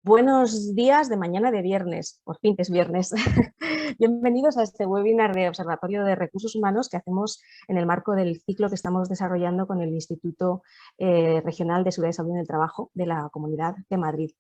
Buenos días de mañana de viernes, por fin es viernes. Bienvenidos a este webinar de Observatorio de Recursos Humanos que hacemos en el marco del ciclo que estamos desarrollando con el Instituto Regional de Seguridad y Salud en el Trabajo de la Comunidad de Madrid.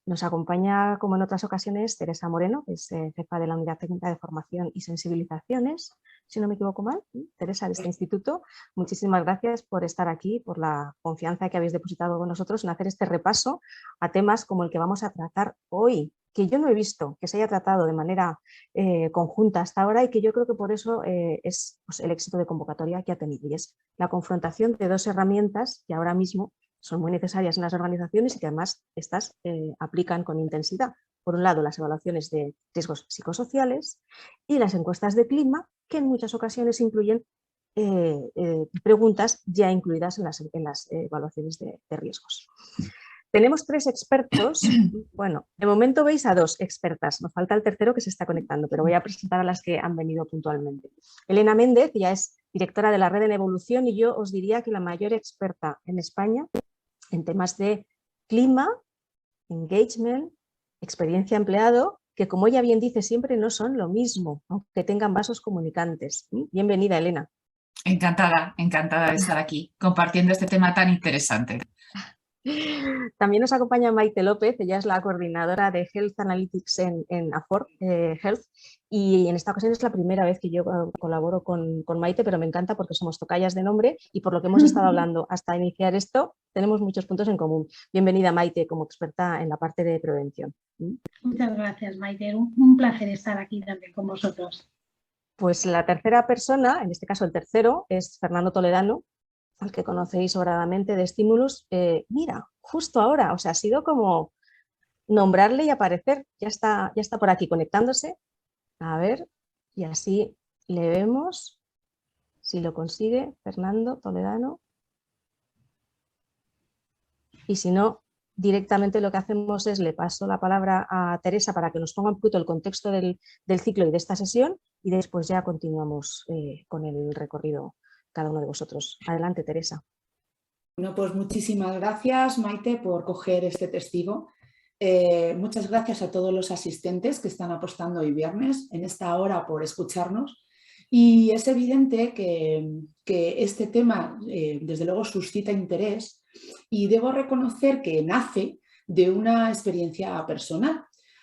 Nos acompaña, como en otras ocasiones, Teresa Moreno, que es jefa de la Unidad Técnica de Formación y Sensibilizaciones, si no me equivoco mal, Teresa, de este instituto. Muchísimas gracias por estar aquí, por la confianza que habéis depositado con nosotros en hacer este repaso a temas como el que vamos a tratar hoy, que yo no he visto que se haya tratado de manera conjunta hasta ahora y que yo creo que por eso es pues, el éxito de convocatoria que ha tenido, y es la confrontación de dos herramientas que ahora mismo son muy necesarias en las organizaciones y que además estas aplican con intensidad. Por un lado, las evaluaciones de riesgos psicosociales y las encuestas de clima, que en muchas ocasiones incluyen preguntas ya incluidas en las evaluaciones de riesgos. Tenemos tres expertos. Bueno, de momento veis a dos expertas, nos falta el tercero que se está conectando, pero voy a presentar a las que han venido puntualmente. Elena Méndez, ya es directora de la Red en Evolución, y yo os diría que la mayor experta en España en temas de clima, engagement, experiencia empleado, que como ella bien dice siempre no son lo mismo, aunque tengan vasos comunicantes. Bienvenida, Elena. Encantada de estar aquí compartiendo este tema tan interesante. También nos acompaña Maite López, ella es la coordinadora de Health Analytics en Afor Health, y en esta ocasión es la primera vez que yo colaboro con Maite, pero me encanta porque somos tocallas de nombre y por lo que hemos estado hablando hasta iniciar esto, tenemos muchos puntos en común. Bienvenida, Maite, como experta en la parte de prevención. Muchas gracias, Maite. Un placer estar aquí también con vosotros. Pues la tercera persona, en este caso el tercero, es Fernando Toledano, al que conocéis sobradamente de Estímulos. Mira, justo ahora, o sea, ha sido como nombrarle y aparecer, ya está por aquí conectándose. A ver, y así le vemos, si lo consigue, Fernando Toledano. Y si no, directamente lo que hacemos es le paso la palabra a Teresa para que nos ponga un poquito el contexto del ciclo y de esta sesión, y después ya continuamos con el recorrido cada uno de vosotros. Adelante, Teresa. Bueno, pues muchísimas gracias, Maite, por coger este testigo. Muchas gracias a todos los asistentes que están apostando hoy viernes en esta hora por escucharnos. Y es evidente que este tema, desde luego, suscita interés, y debo reconocer que nace de una experiencia personal.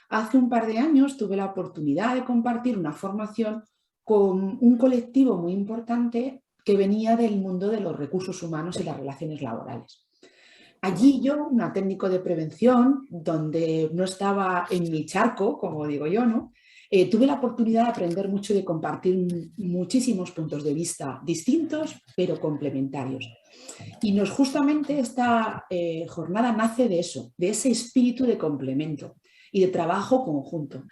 Hace un par de años tuve la oportunidad de compartir una formación con un colectivo muy importante que venía del mundo de los recursos humanos y las relaciones laborales. Allí yo, una técnico de prevención, donde no estaba en mi charco, como digo yo, ¿no? Tuve la oportunidad de aprender mucho y de compartir muchísimos puntos de vista distintos, pero complementarios. Y justamente esta jornada nace de eso, de ese espíritu de complemento y de trabajo conjunto.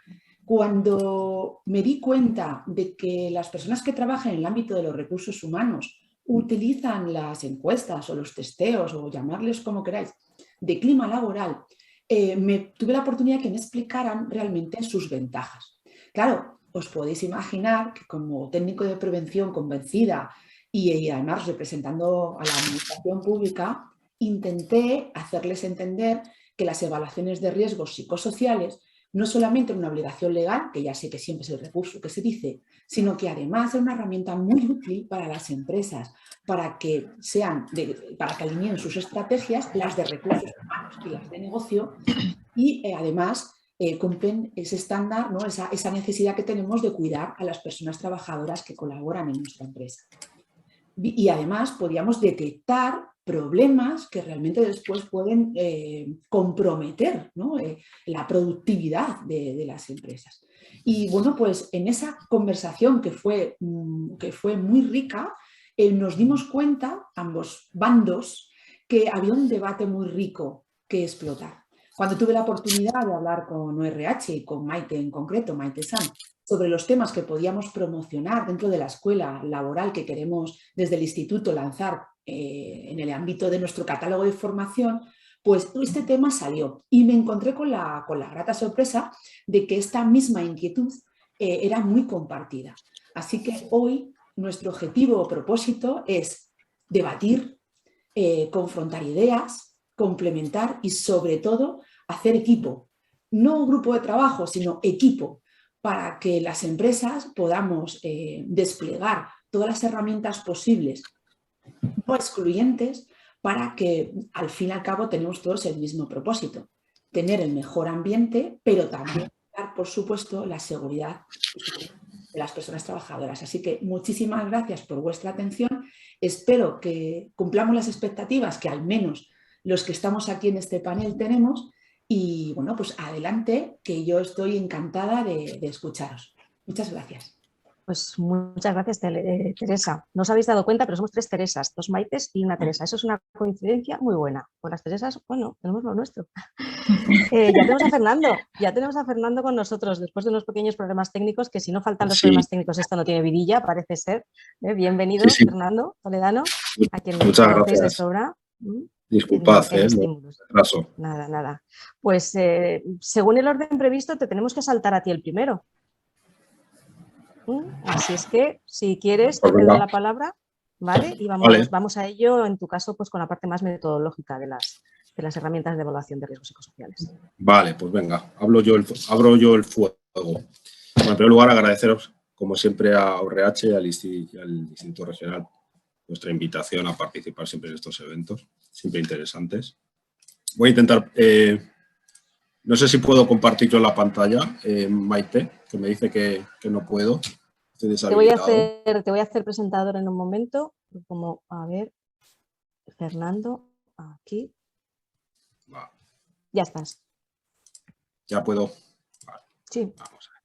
Cuando me di cuenta de que las personas que trabajan en el ámbito de los recursos humanos utilizan las encuestas o los testeos, o llamarles como queráis, de clima laboral, tuve la oportunidad de que me explicaran realmente sus ventajas. Claro, os podéis imaginar que como técnico de prevención convencida y además representando a la administración pública, intenté hacerles entender que las evaluaciones de riesgos psicosociales no solamente una obligación legal, que ya sé que siempre es el recurso que se dice, sino que además es una herramienta muy útil para las empresas, para que alineen sus estrategias, las de recursos humanos y las de negocio, y además cumplen ese estándar, ¿no? esa necesidad que tenemos de cuidar a las personas trabajadoras que colaboran en nuestra empresa. Y además podíamos detectar problemas que realmente después pueden comprometer, ¿no? La productividad de las empresas. Y bueno, pues en esa conversación que fue muy rica, nos dimos cuenta, ambos bandos, que había un debate muy rico que explotar. Cuando tuve la oportunidad de hablar con ORH y con Maite en concreto, Maite Sanz, sobre los temas que podíamos promocionar dentro de la escuela laboral que queremos desde el instituto lanzar en el ámbito de nuestro catálogo de formación, pues este tema salió y me encontré con la grata sorpresa de que esta misma inquietud era muy compartida. Así que hoy nuestro objetivo o propósito es debatir, confrontar ideas, complementar y sobre todo hacer equipo no grupo de trabajo, sino equipo, para que las empresas podamos desplegar todas las herramientas posibles, no excluyentes, para que al fin y al cabo tenemos todos el mismo propósito, tener el mejor ambiente, pero también dar, por supuesto, la seguridad de las personas trabajadoras. Así que muchísimas gracias por vuestra atención. Espero que cumplamos las expectativas que al menos los que estamos aquí en este panel tenemos. Y bueno, pues adelante, que yo estoy encantada de escucharos. Muchas gracias. Pues muchas gracias, Teresa. No os habéis dado cuenta, pero somos 3 Teresas, 2 Maites y una Teresa. Eso es una coincidencia muy buena. Con las Teresas, bueno, tenemos lo nuestro. Ya tenemos a Fernando con nosotros, después de unos pequeños problemas técnicos, que si no faltan los problemas técnicos, esto no tiene vidilla, parece ser. Bienvenido, Fernando Toledano, a quien conocéis de sobra. Disculpad, retraso. Nada. Pues según el orden previsto, te tenemos que saltar a ti el primero. Así es que, si quieres, te doy la palabra, ¿vale? Y vamos a ello, en tu caso, pues con la parte más metodológica de las herramientas de evaluación de riesgos psicosociales. Vale, pues venga, abro yo el fuego. Bueno, en primer lugar, agradeceros, como siempre, a ORH y al Instituto Regional vuestra invitación a participar siempre en estos eventos, siempre interesantes. Voy a intentar, no sé si puedo compartir yo la pantalla, Maite, que me dice que no puedo. Te voy a hacer presentador en un momento, como, a ver, Fernando, aquí. Vale. Ya estás. ¿Ya puedo? Vale. Sí. Vamos a ver.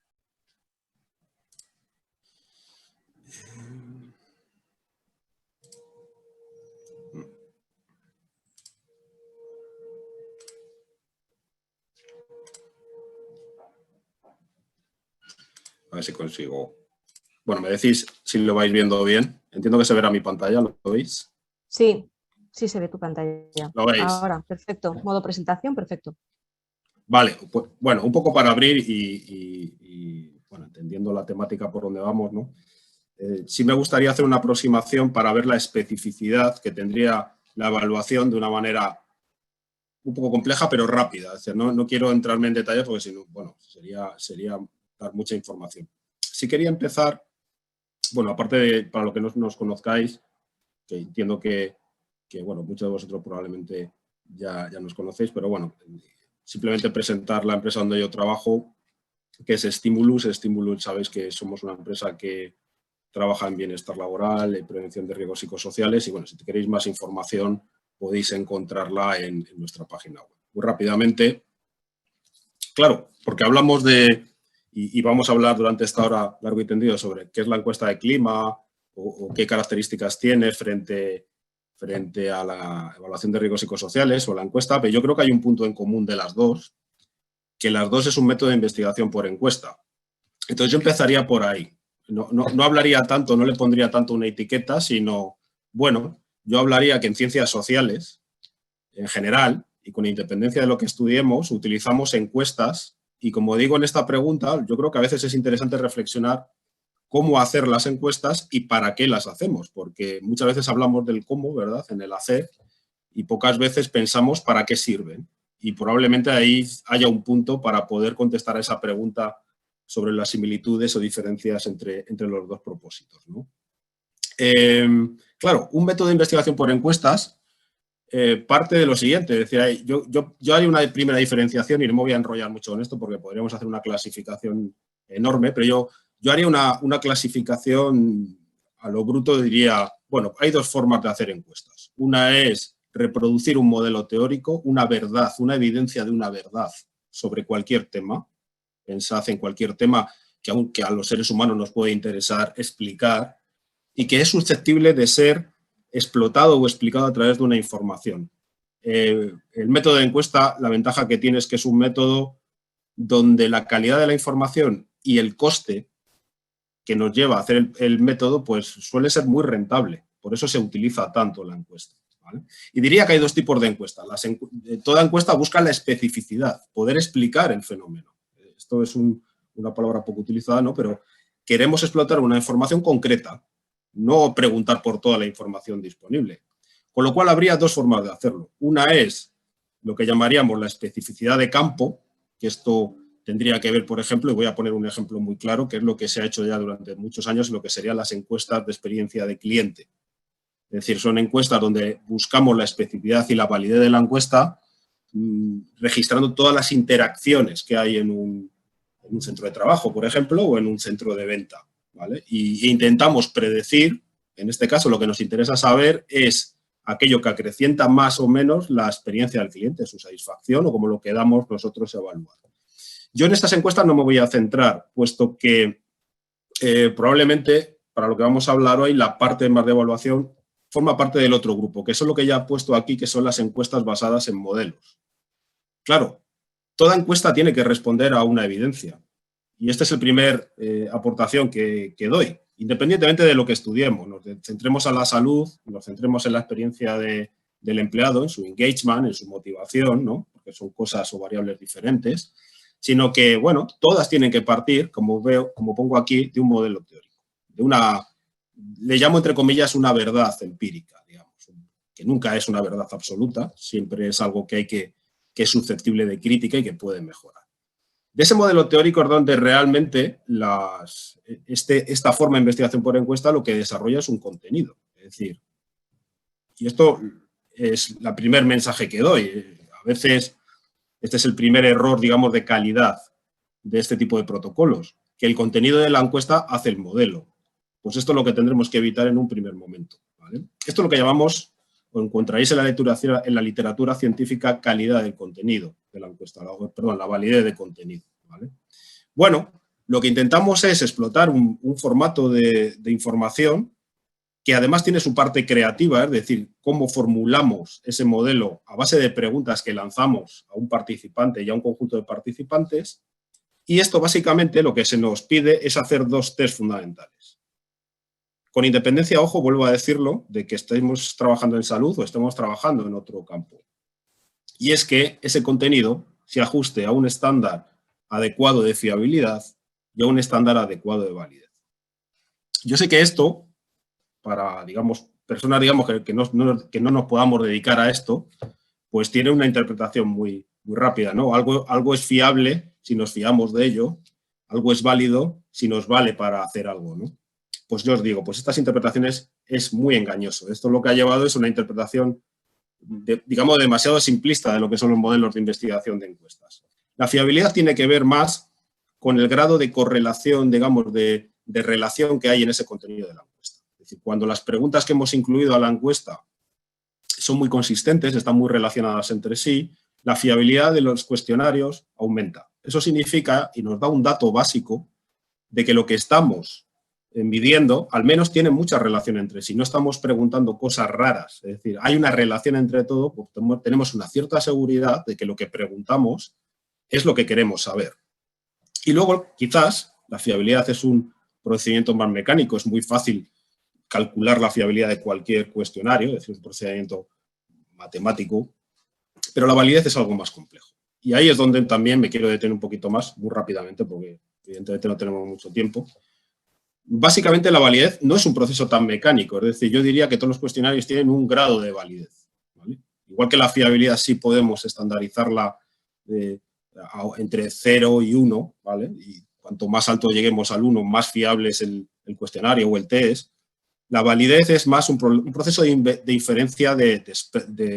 A ver si consigo. Bueno, me decís si lo vais viendo bien. Entiendo que se verá mi pantalla, ¿lo veis? Sí, sí se ve tu pantalla. ¿Lo veis? Ahora, perfecto. Modo presentación, perfecto. Vale, pues, bueno, un poco para abrir y bueno, entendiendo la temática por donde vamos, ¿no? Sí me gustaría hacer una aproximación para ver la especificidad que tendría la evaluación de una manera un poco compleja, pero rápida. Es decir, no quiero entrarme en detalles porque si no, bueno, sería dar mucha información. Sí quería empezar, bueno, aparte de, para lo que no nos conozcáis, que entiendo que bueno, muchos de vosotros probablemente ya nos conocéis, pero bueno, simplemente presentar la empresa donde yo trabajo, que es Stimulus. Stimulus, sabéis que somos una empresa que trabaja en bienestar laboral, en prevención de riesgos psicosociales y bueno, si queréis más información podéis encontrarla en nuestra página web. Muy rápidamente, claro, porque hablamos de, y vamos a hablar durante esta hora largo y tendido sobre qué es la encuesta de clima o qué características tiene frente a la evaluación de riesgos psicosociales o la encuesta, pero yo creo que hay un punto en común de las dos, que las dos es un método de investigación por encuesta. Entonces yo empezaría por ahí. No hablaría tanto, no le pondría tanto una etiqueta, sino, bueno, yo hablaría que en ciencias sociales, en general, y con independencia de lo que estudiemos, utilizamos encuestas y, como digo en esta pregunta, yo creo que a veces es interesante reflexionar cómo hacer las encuestas y para qué las hacemos, porque muchas veces hablamos del cómo, ¿verdad?, en el hacer, y pocas veces pensamos para qué sirven. Y probablemente ahí haya un punto para poder contestar a esa pregunta sobre las similitudes o diferencias entre los dos propósitos, ¿no? Claro, un método de investigación por encuestas parte de lo siguiente. Es decir, yo haría una primera diferenciación y no me voy a enrollar mucho con esto porque podríamos hacer una clasificación enorme, pero yo haría una clasificación a lo bruto, diría, bueno, hay dos formas de hacer encuestas. Una es reproducir un modelo teórico, una verdad, una evidencia de una verdad sobre cualquier tema. Pensad en cualquier tema que aunque a los seres humanos nos puede interesar explicar y que es susceptible de ser explotado o explicado a través de una información. El método de encuesta, la ventaja que tiene es que es un método donde la calidad de la información y el coste que nos lleva a hacer el método pues suele ser muy rentable. Por eso se utiliza tanto la encuesta, ¿vale? Y diría que hay dos tipos de encuestas. Toda encuesta busca la especificidad, poder explicar el fenómeno. Esto es una palabra poco utilizada, ¿no? Pero queremos explotar una información concreta, no preguntar por toda la información disponible. Con lo cual habría dos formas de hacerlo. Una es lo que llamaríamos la especificidad de campo, que esto tendría que ver, por ejemplo, y voy a poner un ejemplo muy claro, que es lo que se ha hecho ya durante muchos años, lo que serían las encuestas de experiencia de cliente. Es decir, son encuestas donde buscamos la especificidad y la validez de la encuesta, registrando todas las interacciones que hay en un centro de trabajo, por ejemplo, o en un centro de venta, ¿vale? E intentamos predecir, en este caso lo que nos interesa saber es aquello que acrecienta más o menos la experiencia del cliente, su satisfacción o como lo quedamos nosotros evaluar. Yo en estas encuestas no me voy a centrar, puesto que probablemente para lo que vamos a hablar hoy, la parte más de evaluación forma parte del otro grupo, que es lo que ya he puesto aquí, que son las encuestas basadas en modelos. Claro, toda encuesta tiene que responder a una evidencia. Y esta es la primera aportación que doy. Independientemente de lo que estudiemos, nos centremos en la salud, nos centremos en la experiencia del empleado, en su engagement, en su motivación, ¿no? Porque son cosas o variables diferentes, sino que, bueno, todas tienen que partir, como pongo aquí, de un modelo teórico, de una, le llamo entre comillas una verdad empírica, digamos, que nunca es una verdad absoluta, siempre es algo que es susceptible de crítica y que puede mejorar. De ese modelo teórico es donde realmente esta forma de investigación por encuesta lo que desarrolla es un contenido. Es decir, y esto es el primer mensaje que doy. A veces este es el primer error, digamos, de calidad de este tipo de protocolos, que el contenido de la encuesta hace el modelo. Pues esto es lo que tendremos que evitar en un primer momento, ¿vale? Esto es lo que llamamos, o encontraréis en la literatura científica, calidad del contenido de la encuesta, la validez de contenido, ¿vale? Bueno, lo que intentamos es explotar un formato de información que además tiene su parte creativa, es decir, cómo formulamos ese modelo a base de preguntas que lanzamos a un participante y a un conjunto de participantes. Y esto básicamente lo que se nos pide es hacer dos test fundamentales. Con independencia, ojo, vuelvo a decirlo, de que estemos trabajando en salud o estemos trabajando en otro campo. Y es que ese contenido se ajuste a un estándar adecuado de fiabilidad y a un estándar adecuado de validez. Yo sé que esto, para, digamos, personas, digamos, que no nos podamos dedicar a esto, pues tiene una interpretación muy rápida, ¿no? Algo es fiable si nos fiamos de ello, algo es válido si nos vale para hacer algo, ¿no? Pues yo os digo, pues estas interpretaciones es muy engañoso. Esto lo que ha llevado es una interpretación, digamos, demasiado simplista de lo que son los modelos de investigación de encuestas. La fiabilidad tiene que ver más con el grado de correlación, digamos, de relación que hay en ese contenido de la encuesta. Es decir, cuando las preguntas que hemos incluido a la encuesta son muy consistentes, están muy relacionadas entre sí, la fiabilidad de los cuestionarios aumenta. Eso significa, y nos da un dato básico, de que lo que estamos midiendo al menos tiene mucha relación entre sí. No estamos preguntando cosas raras. Es decir, hay una relación entre todo, pues tenemos una cierta seguridad de que lo que preguntamos es lo que queremos saber. Y luego, quizás, la fiabilidad es un procedimiento más mecánico. Es muy fácil calcular la fiabilidad de cualquier cuestionario, es decir, un procedimiento matemático, pero la validez es algo más complejo. Y ahí es donde también me quiero detener un poquito más, muy rápidamente, porque evidentemente no tenemos mucho tiempo. Básicamente la validez no es un proceso tan mecánico, es decir, yo diría que todos los cuestionarios tienen un grado de validez, ¿vale? Igual que la fiabilidad sí podemos estandarizarla entre 0 y 1, ¿vale? Y cuanto más alto lleguemos al 1, más fiable es el cuestionario o el test. La validez es más un proceso de inferencia de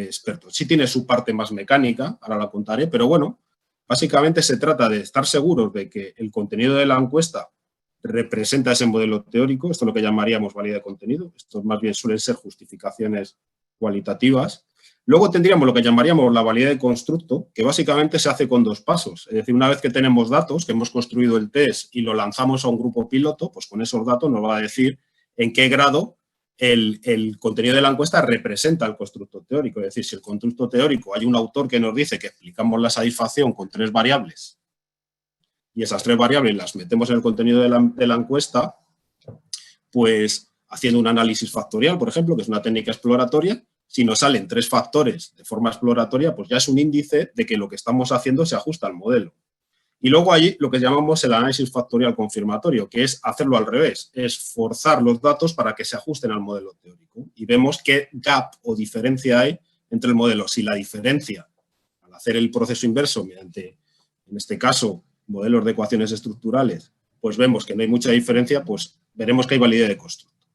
expertos. Sí tiene su parte más mecánica, ahora la contaré, pero bueno, básicamente se trata de estar seguros de que el contenido de la encuesta representa ese modelo teórico, esto es lo que llamaríamos validez de contenido, estos más bien suelen ser justificaciones cualitativas. Luego tendríamos lo que llamaríamos la validez de constructo, que básicamente se hace con dos pasos, es decir, una vez que tenemos datos, que hemos construido el test y lo lanzamos a un grupo piloto, pues con esos datos nos va a decir en qué grado el contenido de la encuesta representa el constructo teórico. Es decir, si el constructo teórico hay un autor que nos dice que explicamos la satisfacción con 3 variables y esas 3 variables las metemos en el contenido de la encuesta, pues haciendo un análisis factorial, por ejemplo, que es una técnica exploratoria, si nos salen 3 factores de forma exploratoria, pues ya es un índice de que lo que estamos haciendo se ajusta al modelo. Y luego hay lo que llamamos el análisis factorial confirmatorio, que es hacerlo al revés, es forzar los datos para que se ajusten al modelo teórico. Y vemos qué gap o diferencia hay entre el modelo. Si la diferencia, al hacer el proceso inverso mediante en este caso modelos de ecuaciones estructurales, pues vemos que no hay mucha diferencia, pues veremos que hay validez de constructo.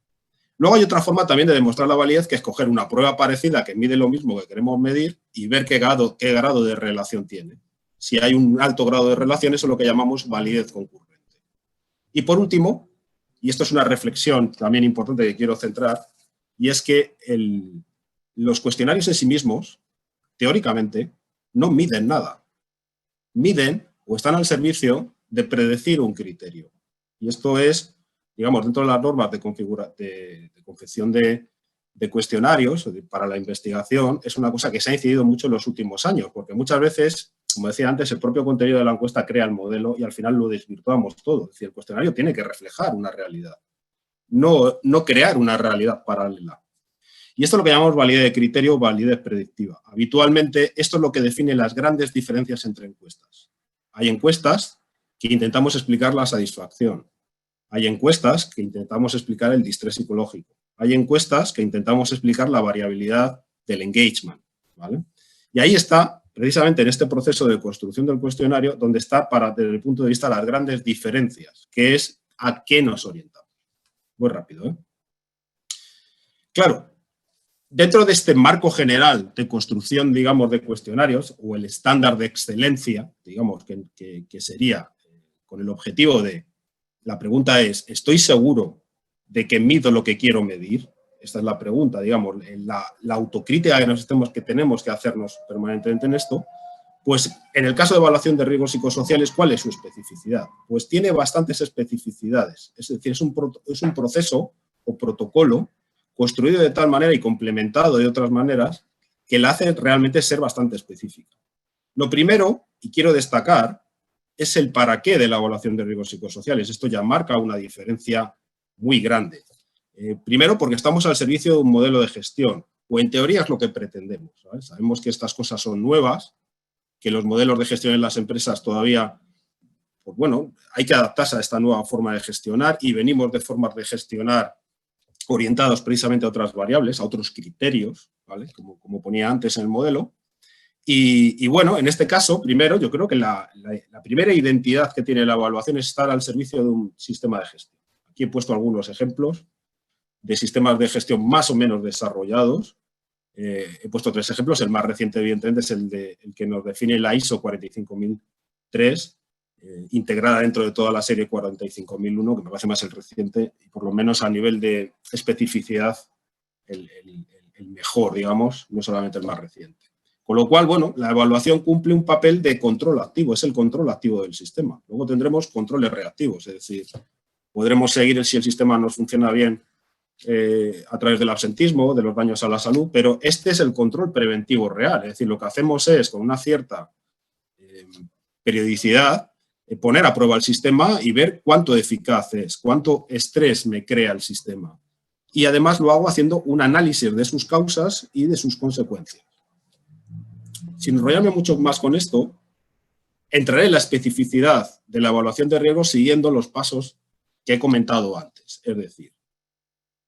Luego hay otra forma también de demostrar la validez, que es coger una prueba parecida que mide lo mismo que queremos medir y ver qué grado de relación tiene. Si hay un alto grado de relación, eso es lo que llamamos validez concurrente. Y por último, y esto es una reflexión también importante que quiero centrar, y es que los cuestionarios en sí mismos, teóricamente, no miden nada. Miden o están al servicio de predecir un criterio. Y esto es, digamos, dentro de las normas de confección de cuestionarios para la investigación, es una cosa que se ha incidido mucho en los últimos años, porque muchas veces, como decía antes, el propio contenido de la encuesta crea el modelo y al final lo desvirtuamos todo. Es decir, el cuestionario tiene que reflejar una realidad, no crear una realidad paralela. Y esto es lo que llamamos validez de criterio o validez predictiva. Habitualmente, esto es lo que define las grandes diferencias entre encuestas. Hay encuestas que intentamos explicar la satisfacción. Hay encuestas que intentamos explicar el distrés psicológico. Hay encuestas que intentamos explicar la variabilidad del engagement, ¿vale? Y ahí está, precisamente en este proceso de construcción del cuestionario, donde está, desde el punto de vista, las grandes diferencias, que es a qué nos orientamos. Muy rápido, ¿eh? Claro, dentro de este marco general de construcción, digamos, de cuestionarios, o el estándar de excelencia, digamos, que sería con el objetivo de, la pregunta es, ¿estoy seguro de que mido lo que quiero medir? Esta es la pregunta, digamos, la autocrítica que tenemos que hacernos permanentemente en esto. Pues en el caso de evaluación de riesgos psicosociales, ¿cuál es su especificidad? Pues tiene bastantes especificidades, es decir, es un proceso o protocolo construido de tal manera y complementado de otras maneras que la hace realmente ser bastante específica. Lo primero, y quiero destacar, es el para qué de la evaluación de riesgos psicosociales. Esto ya marca una diferencia muy grande. Primero, porque estamos al servicio de un modelo de gestión, o en teoría es lo que pretendemos, ¿sabes? Sabemos que estas cosas son nuevas, que los modelos de gestión en las empresas todavía, pues bueno, hay que adaptarse a esta nueva forma de gestionar y venimos de formas de gestionar orientados precisamente a otras variables, a otros criterios, ¿vale? Como ponía antes en el modelo. Y bueno, en este caso, primero, yo creo que la primera identidad que tiene la evaluación es estar al servicio de un sistema de gestión. Aquí he puesto algunos ejemplos de sistemas de gestión más o menos desarrollados. He puesto 3 ejemplos. El más reciente, evidentemente, es el que nos define la ISO 45003, integrada dentro de toda la serie 45001, que me parece más el reciente, y por lo menos a nivel de especificidad, el mejor, digamos, no solamente el más reciente. Con lo cual, bueno, la evaluación cumple un papel de control activo, es el control activo del sistema. Luego tendremos controles reactivos, es decir, podremos seguir si el sistema nos funciona bien a través del absentismo, de los daños a la salud, pero este es el control preventivo real, es decir, lo que hacemos es, con una cierta periodicidad, poner a prueba el sistema y ver cuánto eficaz es, cuánto estrés me crea el sistema. Y además lo hago haciendo un análisis de sus causas y de sus consecuencias. Sin enrollarme mucho más con esto, entraré en la especificidad de la evaluación de riesgos siguiendo los pasos que he comentado antes. Es decir,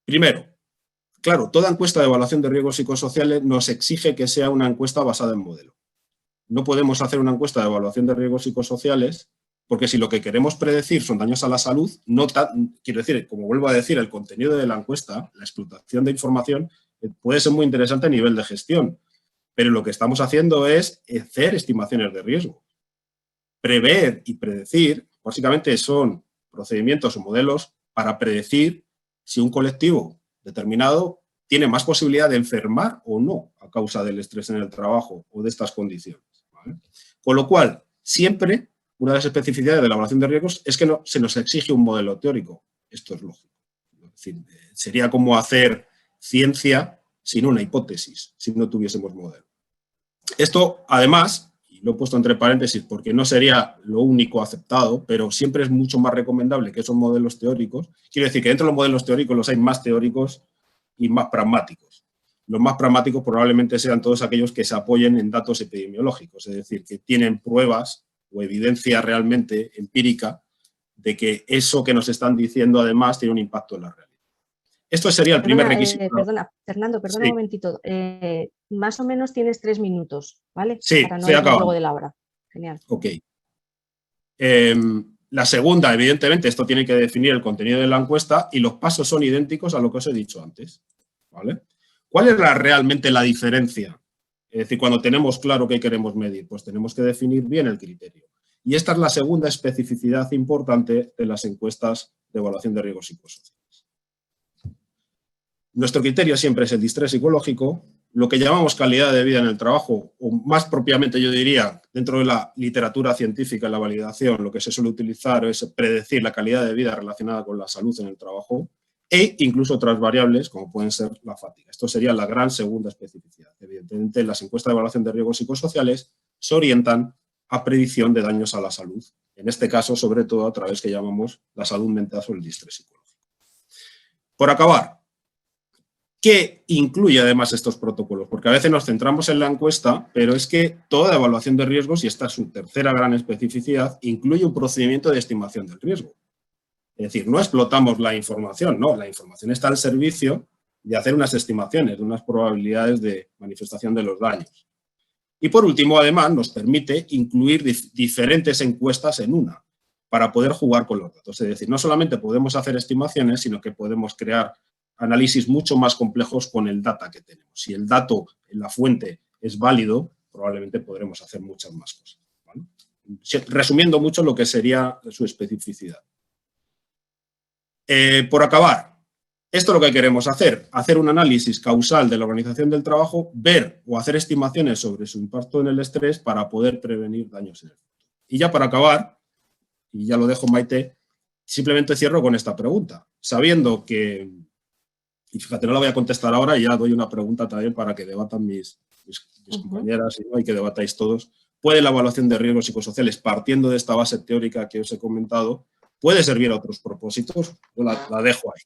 primero, claro, toda encuesta de evaluación de riesgos psicosociales nos exige que sea una encuesta basada en modelo. No podemos hacer una encuesta de evaluación de riesgos psicosociales porque si lo que queremos predecir son daños a la salud, quiero decir, como vuelvo a decir, el contenido de la encuesta, la explotación de información, puede ser muy interesante a nivel de gestión. Pero lo que estamos haciendo es hacer estimaciones de riesgo. Prever y predecir, básicamente son procedimientos o modelos para predecir si un colectivo determinado tiene más posibilidad de enfermar o no a causa del estrés en el trabajo o de estas condiciones, ¿vale? Con lo cual, siempre una de las especificidades de la evaluación de riesgos es que se nos exige un modelo teórico. Esto es lógico. Es decir, sería como hacer ciencia sin una hipótesis, si no tuviésemos modelo. Esto, además, y lo he puesto entre paréntesis porque no sería lo único aceptado, pero siempre es mucho más recomendable que esos modelos teóricos. Quiero decir que dentro de los modelos teóricos los hay más teóricos y más pragmáticos. Los más pragmáticos probablemente sean todos aquellos que se apoyen en datos epidemiológicos, es decir, que tienen pruebas o evidencia realmente empírica de que eso que nos están diciendo además tiene un impacto en la realidad. Esto sería el primer requisito. Fernando, sí. un momentito. Más o menos tienes 3 minutos, ¿vale? Sí, para no estoy acabando. luego de la hora. Genial. Ok. La segunda, evidentemente, esto tiene que definir el contenido de la encuesta y los pasos son idénticos a lo que os he dicho antes, ¿vale? ¿Cuál es realmente la diferencia? Es decir, cuando tenemos claro qué queremos medir, pues tenemos que definir bien el criterio. Y esta es la segunda especificidad importante de las encuestas de evaluación de riesgos psicosociales. Nuestro criterio siempre es el distrés psicológico, lo que llamamos calidad de vida en el trabajo, o más propiamente yo diría, dentro de la literatura científica y la validación, lo que se suele utilizar es predecir la calidad de vida relacionada con la salud en el trabajo e incluso otras variables como pueden ser la fatiga. Esto sería la gran segunda especificidad. Evidentemente, las encuestas de evaluación de riesgos psicosociales se orientan a predicción de daños a la salud, en este caso sobre todo a través que llamamos la salud mental o el distrés psicológico. Por acabar, ¿qué incluye además estos protocolos? Porque a veces nos centramos en la encuesta, pero es que toda evaluación de riesgos, y esta es su tercera gran especificidad, incluye un procedimiento de estimación del riesgo. Es decir, no explotamos la información, no, la información está al servicio de hacer unas estimaciones, de unas probabilidades de manifestación de los daños. Y por último, además, nos permite incluir diferentes encuestas en una, para poder jugar con los datos. Es decir, no solamente podemos hacer estimaciones, sino que podemos crear análisis mucho más complejos con el data que tenemos. Si el dato en la fuente es válido, probablemente podremos hacer muchas más cosas, ¿vale? Resumiendo mucho lo que sería su especificidad. Por acabar, esto es lo que queremos hacer un análisis causal de la organización del trabajo, ver o hacer estimaciones sobre su impacto en el estrés para poder prevenir daños en el futuro. Y ya para acabar, y ya lo dejo Maite, simplemente cierro con esta pregunta. Sabiendo que, y fíjate, no la voy a contestar ahora y ya doy una pregunta también para que debatan mis compañeras y que debatáis todos. ¿Puede la evaluación de riesgos psicosociales, partiendo de esta base teórica que os he comentado, puede servir a otros propósitos? Yo la dejo ahí.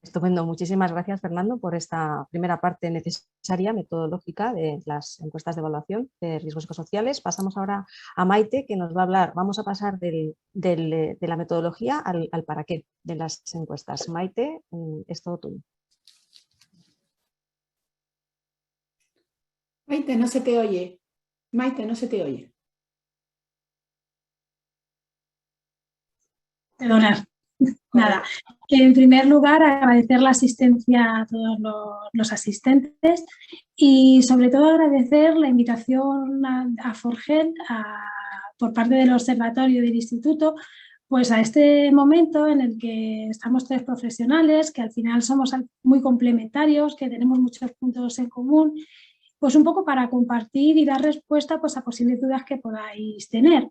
Estupendo. Muchísimas gracias, Fernando, por esta primera parte necesaria, metodológica de las encuestas de evaluación de riesgos psicosociales. Pasamos ahora a Maite, que nos va a hablar. Vamos a pasar de la metodología al para qué de las encuestas. Maite, es todo tuyo. Maite, no se te oye. Maite, no se te oye. Perdonad. Nada, en primer lugar agradecer la asistencia a todos los asistentes y sobre todo agradecer la invitación a Forgen por parte del observatorio del instituto, pues a este momento en el que estamos tres profesionales, que al final somos muy complementarios, que tenemos muchos puntos en común, pues un poco para compartir y dar respuesta pues a posibles dudas que podáis tener.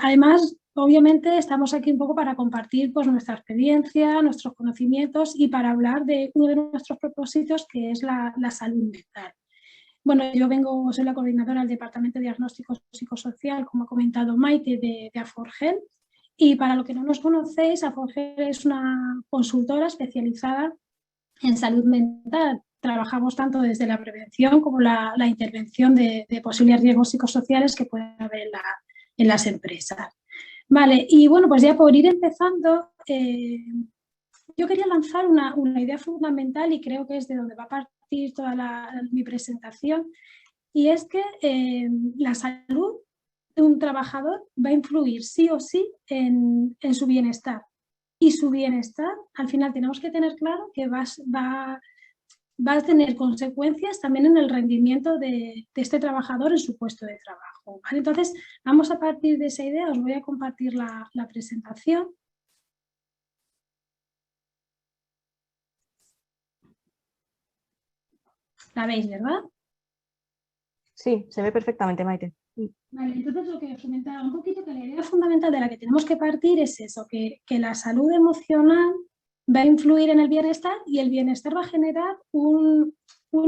Además, obviamente estamos aquí un poco para compartir pues, nuestra experiencia, nuestros conocimientos y para hablar de uno de nuestros propósitos, que es la salud mental. Bueno, yo soy la coordinadora del Departamento de Diagnóstico Psicosocial, como ha comentado Maite, de Aforgen. Y para los que no nos conocéis, Aforgen es una consultora especializada en salud mental. Trabajamos tanto desde la prevención como la intervención de posibles riesgos psicosociales que pueden haber en las empresas. Vale, y bueno, pues ya por ir empezando, yo quería lanzar una idea fundamental y creo que es de donde va a partir toda mi presentación, y es que la salud de un trabajador va a influir sí o sí en su bienestar. Y su bienestar, al final tenemos que tener claro que va a tener consecuencias también en el rendimiento de este trabajador en su puesto de trabajo. ¿Vale? Entonces, vamos a partir de esa idea, os voy a compartir la presentación. ¿La veis, verdad? Sí, se ve perfectamente, Maite. Vale, entonces lo que os comentaba un poquito, que la idea fundamental de la que tenemos que partir es eso, que la salud emocional va a influir en el bienestar y el bienestar va a generar un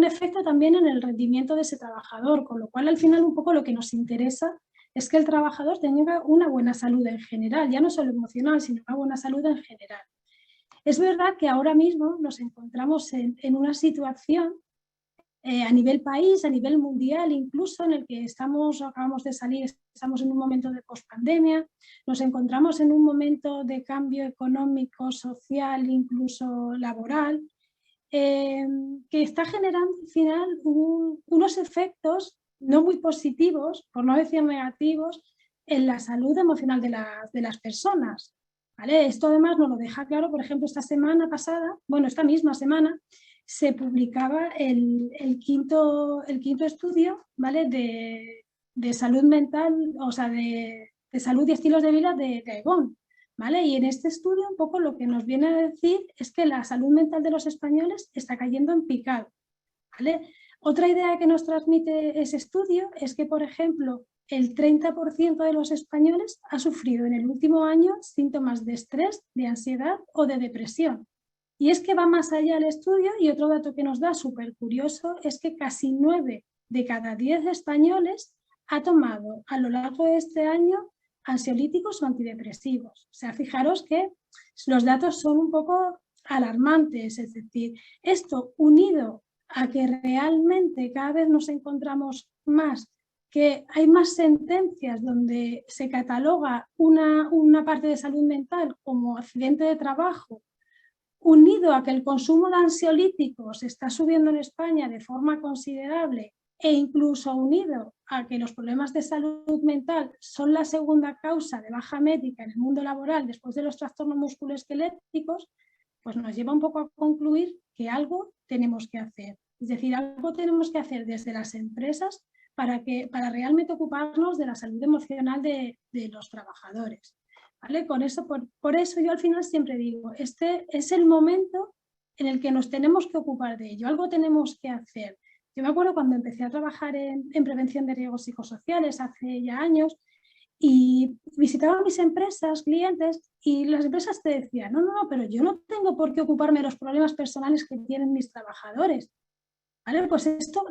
efecto también en el rendimiento de ese trabajador, con lo cual al final un poco lo que nos interesa es que el trabajador tenga una buena salud en general, ya no solo emocional, sino una buena salud en general. Es verdad que ahora mismo nos encontramos en una situación a nivel país, a nivel mundial, incluso en el que acabamos de salir, estamos en un momento de pospandemia, nos encontramos en un momento de cambio económico, social, incluso laboral, que está generando al final unos efectos no muy positivos, por no decir negativos, en la salud emocional de las personas. ¿Vale? Esto además nos lo deja claro, por ejemplo, esta misma semana, se publicaba el quinto estudio, ¿vale? de salud mental, o sea, de salud y estilos de vida de Aegon, ¿vale? Y en este estudio un poco lo que nos viene a decir es que la salud mental de los españoles está cayendo en picado, ¿vale? Otra idea que nos transmite ese estudio es que, por ejemplo, el 30% de los españoles ha sufrido en el último año síntomas de estrés, de ansiedad o de depresión. Y es que va más allá el estudio, y otro dato que nos da súper curioso es que casi 9 de cada 10 españoles ha tomado a lo largo de este año ansiolíticos o antidepresivos. O sea, fijaros que los datos son un poco alarmantes, es decir, esto unido a que realmente cada vez nos encontramos más, que hay más sentencias donde se cataloga una parte de salud mental como accidente de trabajo, unido a que el consumo de ansiolíticos está subiendo en España de forma considerable e incluso unido a que los problemas de salud mental son la segunda causa de baja médica en el mundo laboral después de los trastornos musculoesqueléticos, pues nos lleva un poco a concluir que algo tenemos que hacer. Es decir, algo tenemos que hacer desde las empresas para realmente ocuparnos de la salud emocional de los trabajadores. ¿Vale? Por eso yo al final siempre digo, este es el momento en el que nos tenemos que ocupar de ello, algo tenemos que hacer. Yo me acuerdo cuando empecé a trabajar en prevención de riesgos psicosociales hace ya años y visitaba mis empresas, clientes, y las empresas te decían, no, pero yo no tengo por qué ocuparme de los problemas personales que tienen mis trabajadores. ¿Vale? Pues esto,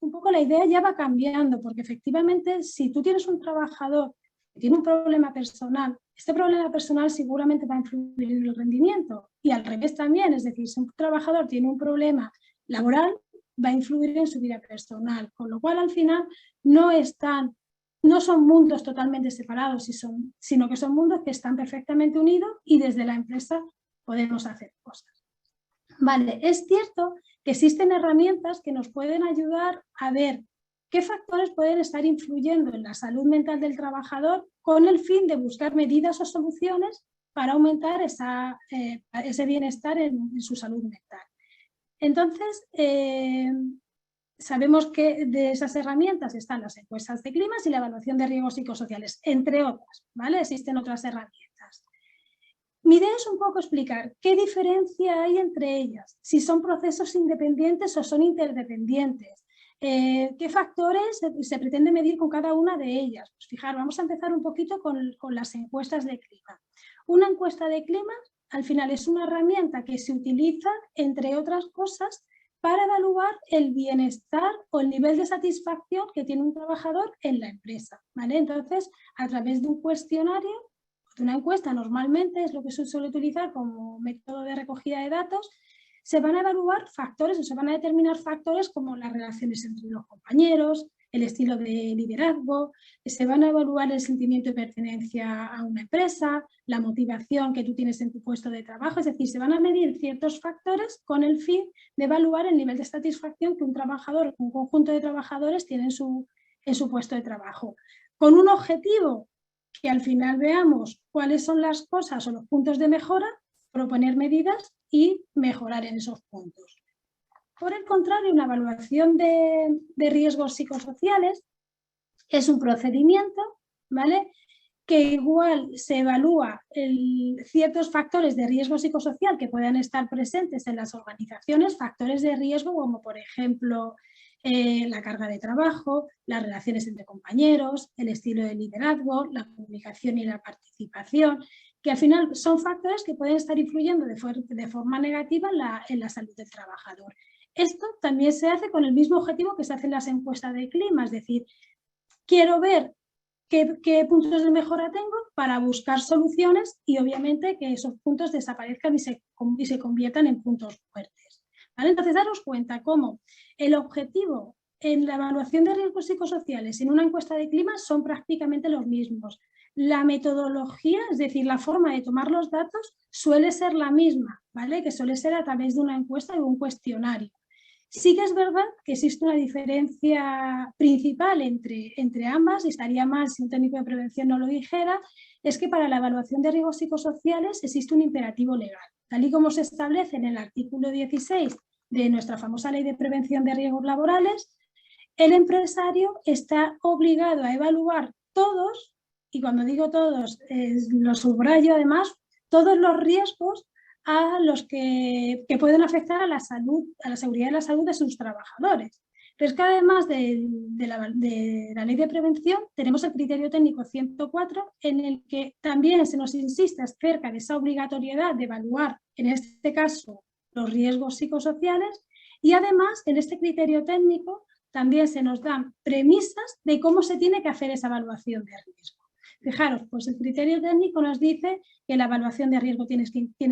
un poco la idea ya va cambiando, porque efectivamente si tú tienes un trabajador que tiene un problema personal, este problema personal seguramente va a influir en el rendimiento y al revés también, es decir, si un trabajador tiene un problema laboral, va a influir en su vida personal, con lo cual al final no son mundos totalmente separados, sino que son mundos que están perfectamente unidos y desde la empresa podemos hacer cosas. Vale, es cierto que existen herramientas que nos pueden ayudar a ver qué factores pueden estar influyendo en la salud mental del trabajador con el fin de buscar medidas o soluciones para aumentar ese bienestar en su salud mental. Entonces, sabemos que de esas herramientas están las encuestas de clima y la evaluación de riesgos psicosociales, entre otras, ¿vale? Existen otras herramientas. Mi idea es un poco explicar qué diferencia hay entre ellas, si son procesos independientes o son interdependientes, qué factores se pretende medir con cada una de ellas. Pues fijar, vamos a empezar un poquito con las encuestas de clima. Una encuesta de clima al final es una herramienta que se utiliza, entre otras cosas, para evaluar el bienestar o el nivel de satisfacción que tiene un trabajador en la empresa, ¿vale? Entonces, a través de un cuestionario, de una encuesta normalmente es lo que se suele utilizar como método de recogida de datos, se van a evaluar factores o se van a determinar factores como las relaciones entre los compañeros, el estilo de liderazgo, se van a evaluar el sentimiento de pertenencia a una empresa, la motivación que tú tienes en tu puesto de trabajo, es decir, se van a medir ciertos factores con el fin de evaluar el nivel de satisfacción que un trabajador, un conjunto de trabajadores tiene en su puesto de trabajo. Con un objetivo, que al final veamos cuáles son las cosas o los puntos de mejora, proponer medidas y mejorar en esos puntos. Por el contrario, una evaluación de riesgos psicosociales es un procedimiento, ¿vale?, que igual se evalúa ciertos factores de riesgo psicosocial que puedan estar presentes en las organizaciones, factores de riesgo como por ejemplo la carga de trabajo, las relaciones entre compañeros, el estilo de liderazgo, la comunicación y la participación, que al final son factores que pueden estar influyendo de forma negativa en la salud del trabajador. Esto también se hace con el mismo objetivo que se hace en las encuestas de clima, es decir, quiero ver qué puntos de mejora tengo para buscar soluciones y obviamente que esos puntos desaparezcan y se conviertan en puntos fuertes, ¿vale? Entonces, daros cuenta cómo el objetivo en la evaluación de riesgos psicosociales en una encuesta de clima son prácticamente los mismos. La metodología, es decir, la forma de tomar los datos suele ser la misma, ¿vale?, que suele ser a través de una encuesta y un cuestionario. Sí que es verdad que existe una diferencia principal entre ambas, y estaría mal si un técnico de prevención no lo dijera, es que para la evaluación de riesgos psicosociales existe un imperativo legal, tal y como se establece en el artículo 16 de nuestra famosa Ley de Prevención de Riesgos Laborales. El empresario está obligado a evaluar todos, y cuando digo todos, lo subrayo además, todos los riesgos a los que pueden afectar a la salud, a la seguridad y la salud de sus trabajadores. Pero es que además de la Ley de Prevención tenemos el criterio técnico 104, en el que también se nos insiste acerca de esa obligatoriedad de evaluar, en este caso, los riesgos psicosociales, y además en este criterio técnico también se nos dan premisas de cómo se tiene que hacer esa evaluación de riesgo. Fijaros, pues el criterio técnico nos dice que la evaluación de riesgo tiene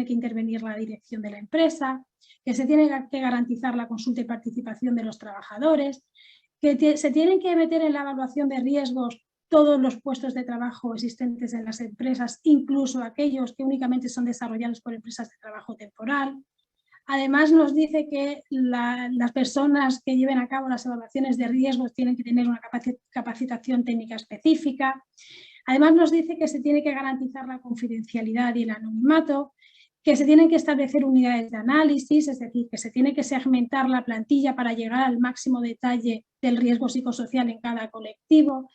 que intervenir la dirección de la empresa, que se tiene que garantizar la consulta y participación de los trabajadores, que se tienen que meter en la evaluación de riesgos todos los puestos de trabajo existentes en las empresas, incluso aquellos que únicamente son desarrollados por empresas de trabajo temporal. Además nos dice que las personas que lleven a cabo las evaluaciones de riesgos tienen que tener una capacitación técnica específica. Además nos dice que se tiene que garantizar la confidencialidad y el anonimato, que se tienen que establecer unidades de análisis, es decir, que se tiene que segmentar la plantilla para llegar al máximo detalle del riesgo psicosocial en cada colectivo.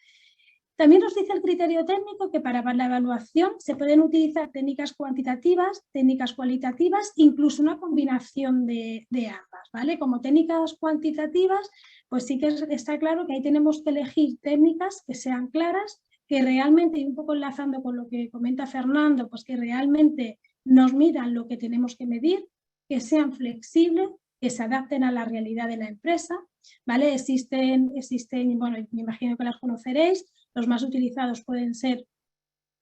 También nos dice el criterio técnico que para la evaluación se pueden utilizar técnicas cuantitativas, técnicas cualitativas, incluso una combinación de ambas, ¿vale? Como técnicas cuantitativas, pues sí que está claro que ahí tenemos que elegir técnicas que sean claras, que realmente, y un poco enlazando con lo que comenta Fernando, pues que realmente nos miran lo que tenemos que medir, que sean flexibles, que se adapten a la realidad de la empresa, ¿vale? Existen, bueno, me imagino que las conoceréis, los más utilizados pueden ser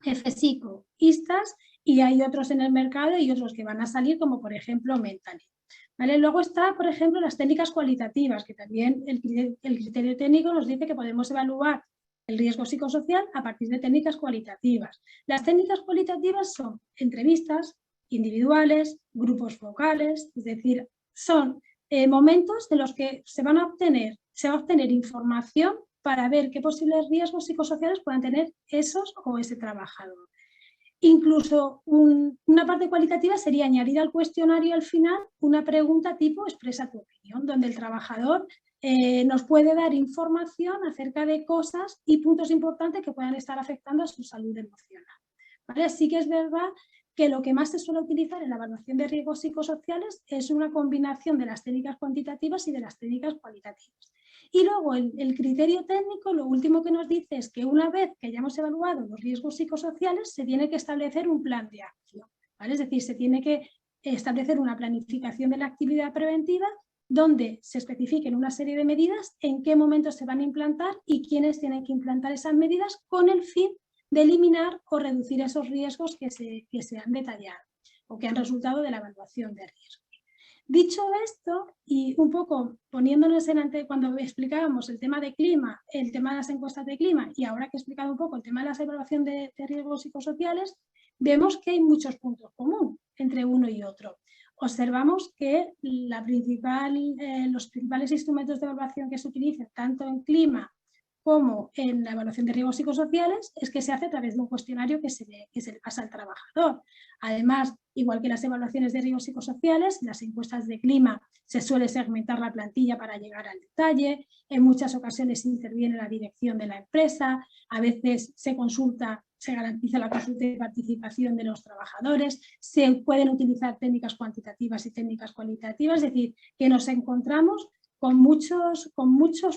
FSICO, ISTAS, y hay otros en el mercado y otros que van a salir, como por ejemplo Mentally. ¿Vale? Luego está, por ejemplo, las técnicas cualitativas, que también el criterio técnico nos dice que podemos evaluar el riesgo psicosocial a partir de técnicas cualitativas. Las técnicas cualitativas son entrevistas individuales, grupos focales, es decir, son momentos en los que se va a obtener información para ver qué posibles riesgos psicosociales puedan tener esos o ese trabajador. Incluso una parte cualitativa sería añadir al cuestionario al final una pregunta tipo expresa tu opinión, donde el trabajador nos puede dar información acerca de cosas y puntos importantes que puedan estar afectando a su salud emocional. ¿Vale? Así que es verdad que lo que más se suele utilizar en la evaluación de riesgos psicosociales es una combinación de las técnicas cuantitativas y de las técnicas cualitativas. Y luego el criterio técnico, lo último que nos dice es que una vez que hayamos evaluado los riesgos psicosociales, se tiene que establecer un plan de acción, ¿vale? Es decir, se tiene que establecer una planificación de la actividad preventiva donde se especifiquen una serie de medidas, en qué momentos se van a implantar y quiénes tienen que implantar esas medidas con el fin de eliminar o reducir esos riesgos que se han detallado o que han resultado de la evaluación de riesgos. Dicho esto, y un poco poniéndonos cuando explicábamos el tema de clima, el tema de las encuestas de clima, y ahora que he explicado un poco el tema de la evaluación de riesgos psicosociales, vemos que hay muchos puntos comunes entre uno y otro. Observamos que los principales instrumentos de evaluación que se utilizan tanto en clima como en la evaluación de riesgos psicosociales es que se hace a través de un cuestionario que se le pasa al trabajador. Además, igual que las evaluaciones de riesgos psicosociales, las encuestas de clima se suele segmentar la plantilla para llegar al detalle, en muchas ocasiones interviene la dirección de la empresa, a veces se garantiza la consulta y participación de los trabajadores, se pueden utilizar técnicas cuantitativas y técnicas cualitativas, es decir, que nos encontramos con muchos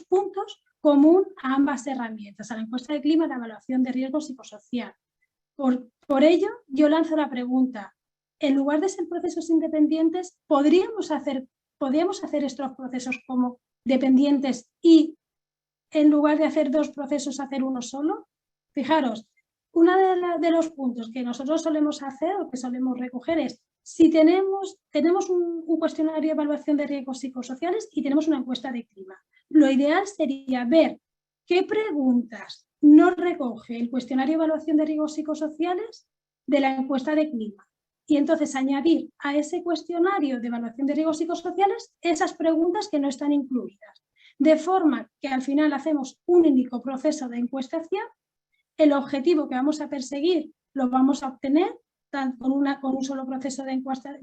puntos común a ambas herramientas, a la encuesta de clima y la evaluación de riesgo psicosocial. Por ello, yo lanzo la pregunta, en lugar de ser procesos independientes, ¿podríamos hacer estos procesos como dependientes y en lugar de hacer dos procesos, hacer uno solo? Fijaros, uno de los puntos que nosotros solemos hacer o que solemos recoger es si tenemos un cuestionario de evaluación de riesgos psicosociales y tenemos una encuesta de clima. Lo ideal sería ver qué preguntas no recoge el cuestionario de evaluación de riesgos psicosociales de la encuesta de clima y entonces añadir a ese cuestionario de evaluación de riesgos psicosociales esas preguntas que no están incluidas. De forma que al final hacemos un único proceso de encuestación, el objetivo que vamos a perseguir lo vamos a obtener con un solo proceso de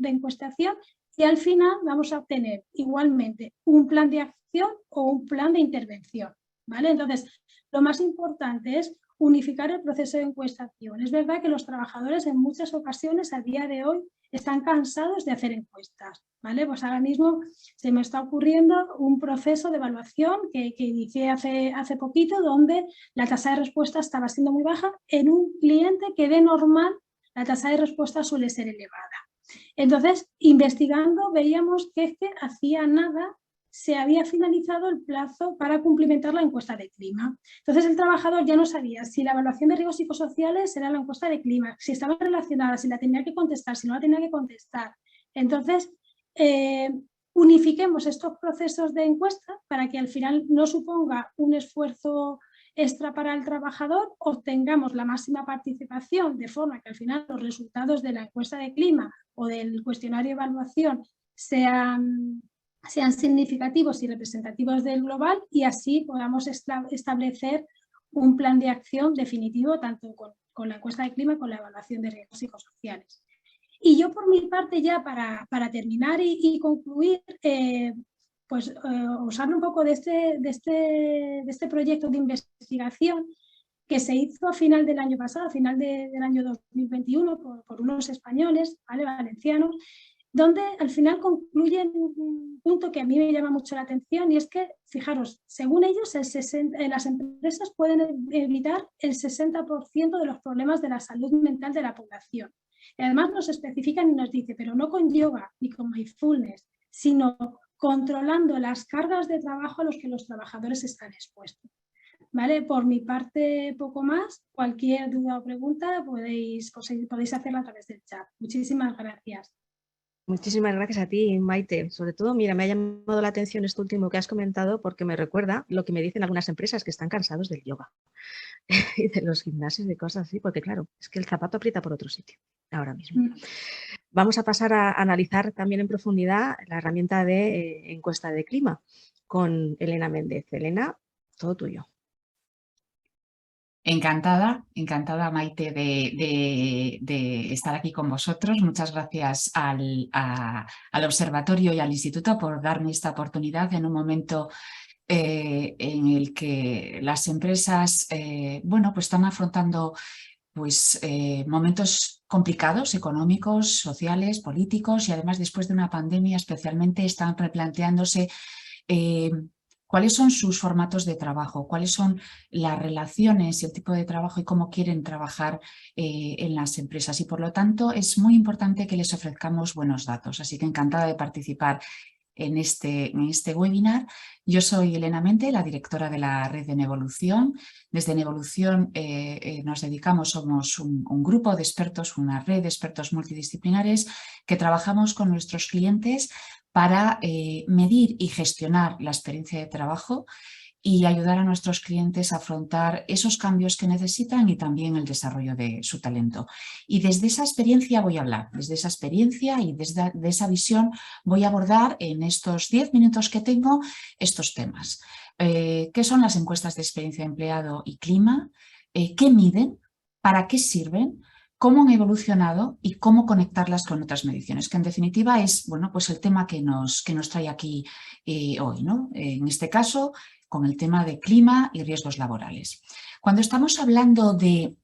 encuestación y al final vamos a obtener igualmente un plan de acción o un plan de intervención, ¿vale? Entonces, lo más importante es unificar el proceso de encuestación. Es verdad que los trabajadores en muchas ocasiones a día de hoy están cansados de hacer encuestas, ¿vale? Pues ahora mismo se me está ocurriendo un proceso de evaluación que inicié hace poquito, donde la tasa de respuesta estaba siendo muy baja en un cliente que de normal la tasa de respuesta suele ser elevada. Entonces, investigando, veíamos que hacía nada se había finalizado el plazo para cumplimentar la encuesta de clima. Entonces, el trabajador ya no sabía si la evaluación de riesgos psicosociales era la encuesta de clima, si estaba relacionada, si la tenía que contestar, si no la tenía que contestar. Entonces, unifiquemos estos procesos de encuesta para que al final no suponga un esfuerzo extra para el trabajador, obtengamos la máxima participación de forma que al final los resultados de la encuesta de clima o del cuestionario de evaluación sean significativos y representativos del global y así podamos establecer un plan de acción definitivo tanto con la encuesta de clima como con la evaluación de riesgos psicosociales. Y yo por mi parte ya para terminar y concluir, os hablo un poco de este proyecto de investigación que se hizo a final del año pasado, a final del año 2021 por unos españoles, ¿vale? Valencianos, donde al final concluyen un punto que a mí me llama mucho la atención y es que, fijaros, según ellos las empresas pueden evitar el 60% de los problemas de la salud mental de la población. Y además nos especifican y nos dice, pero no con yoga ni con mindfulness, sino controlando las cargas de trabajo a los que los trabajadores están expuestos. ¿Vale? Por mi parte, poco más. Cualquier duda o pregunta podéis hacerla a través del chat. Muchísimas gracias. Muchísimas gracias a ti, Maite. Sobre todo, mira, me ha llamado la atención esto último que has comentado porque me recuerda lo que me dicen algunas empresas que están cansados del yoga y de los gimnasios y cosas así, porque claro, es que el zapato aprieta por otro sitio ahora mismo. Vamos a pasar a analizar también en profundidad la herramienta de encuesta de clima con Elena Méndez. Elena, todo tuyo. Encantada, Maite, de estar aquí con vosotros. Muchas gracias al Observatorio y al Instituto por darme esta oportunidad en un momento en el que las empresas pues están afrontando momentos complicados, económicos, sociales, políticos y además después de una pandemia especialmente están replanteándose cuáles son sus formatos de trabajo, cuáles son las relaciones y el tipo de trabajo y cómo quieren trabajar en las empresas. Y por lo tanto es muy importante que les ofrezcamos buenos datos. Así que encantada de participar en este webinar. Yo soy Elena Mente, la directora de la red de Nevolución. Desde Nevolución nos dedicamos, somos un grupo de expertos, una red de expertos multidisciplinares que trabajamos con nuestros clientes para medir y gestionar la experiencia de trabajo y ayudar a nuestros clientes a afrontar esos cambios que necesitan y también el desarrollo de su talento. Y desde esa experiencia voy a hablar, desde esa experiencia y desde esa visión voy a abordar en estos 10 minutos que tengo estos temas. ¿Qué son las encuestas de experiencia de empleado y clima? ¿Qué miden? ¿Para qué sirven? ¿Cómo han evolucionado y cómo conectarlas con otras mediciones? Que en definitiva es pues el tema que nos trae aquí hoy, ¿no? En este caso, con el tema de clima y riesgos laborales. Cuando estamos hablando de...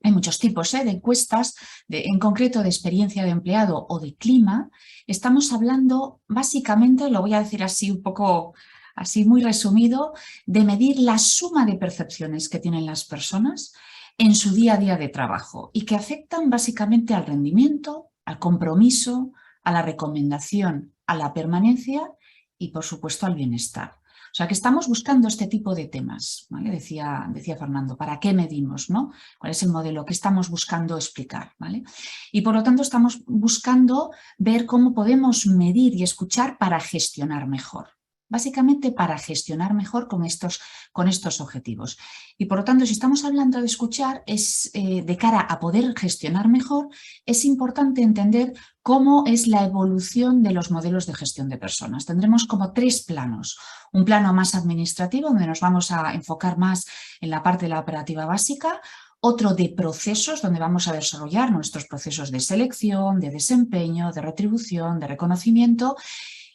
Hay muchos tipos de encuestas, en concreto de experiencia de empleado o de clima. Estamos hablando básicamente, lo voy a decir así un poco, así muy resumido, de medir la suma de percepciones que tienen las personas en su día a día de trabajo y que afectan básicamente al rendimiento, al compromiso, a la recomendación, a la permanencia y por supuesto al bienestar. O sea que estamos buscando este tipo de temas, ¿vale? Decía Fernando, ¿para qué medimos, no? ¿Cuál es el modelo que estamos buscando explicar, ¿vale? Y por lo tanto estamos buscando ver cómo podemos medir y escuchar para gestionar mejor. básicamente para gestionar mejor con estos objetivos. Y por lo tanto, si estamos hablando de escuchar, de cara a poder gestionar mejor, es importante entender cómo es la evolución de los modelos de gestión de personas. Tendremos como 3 planos. Un plano más administrativo, donde nos vamos a enfocar más en la parte de la operativa básica. Otro de procesos, donde vamos a desarrollar nuestros procesos de selección, de desempeño, de retribución, de reconocimiento.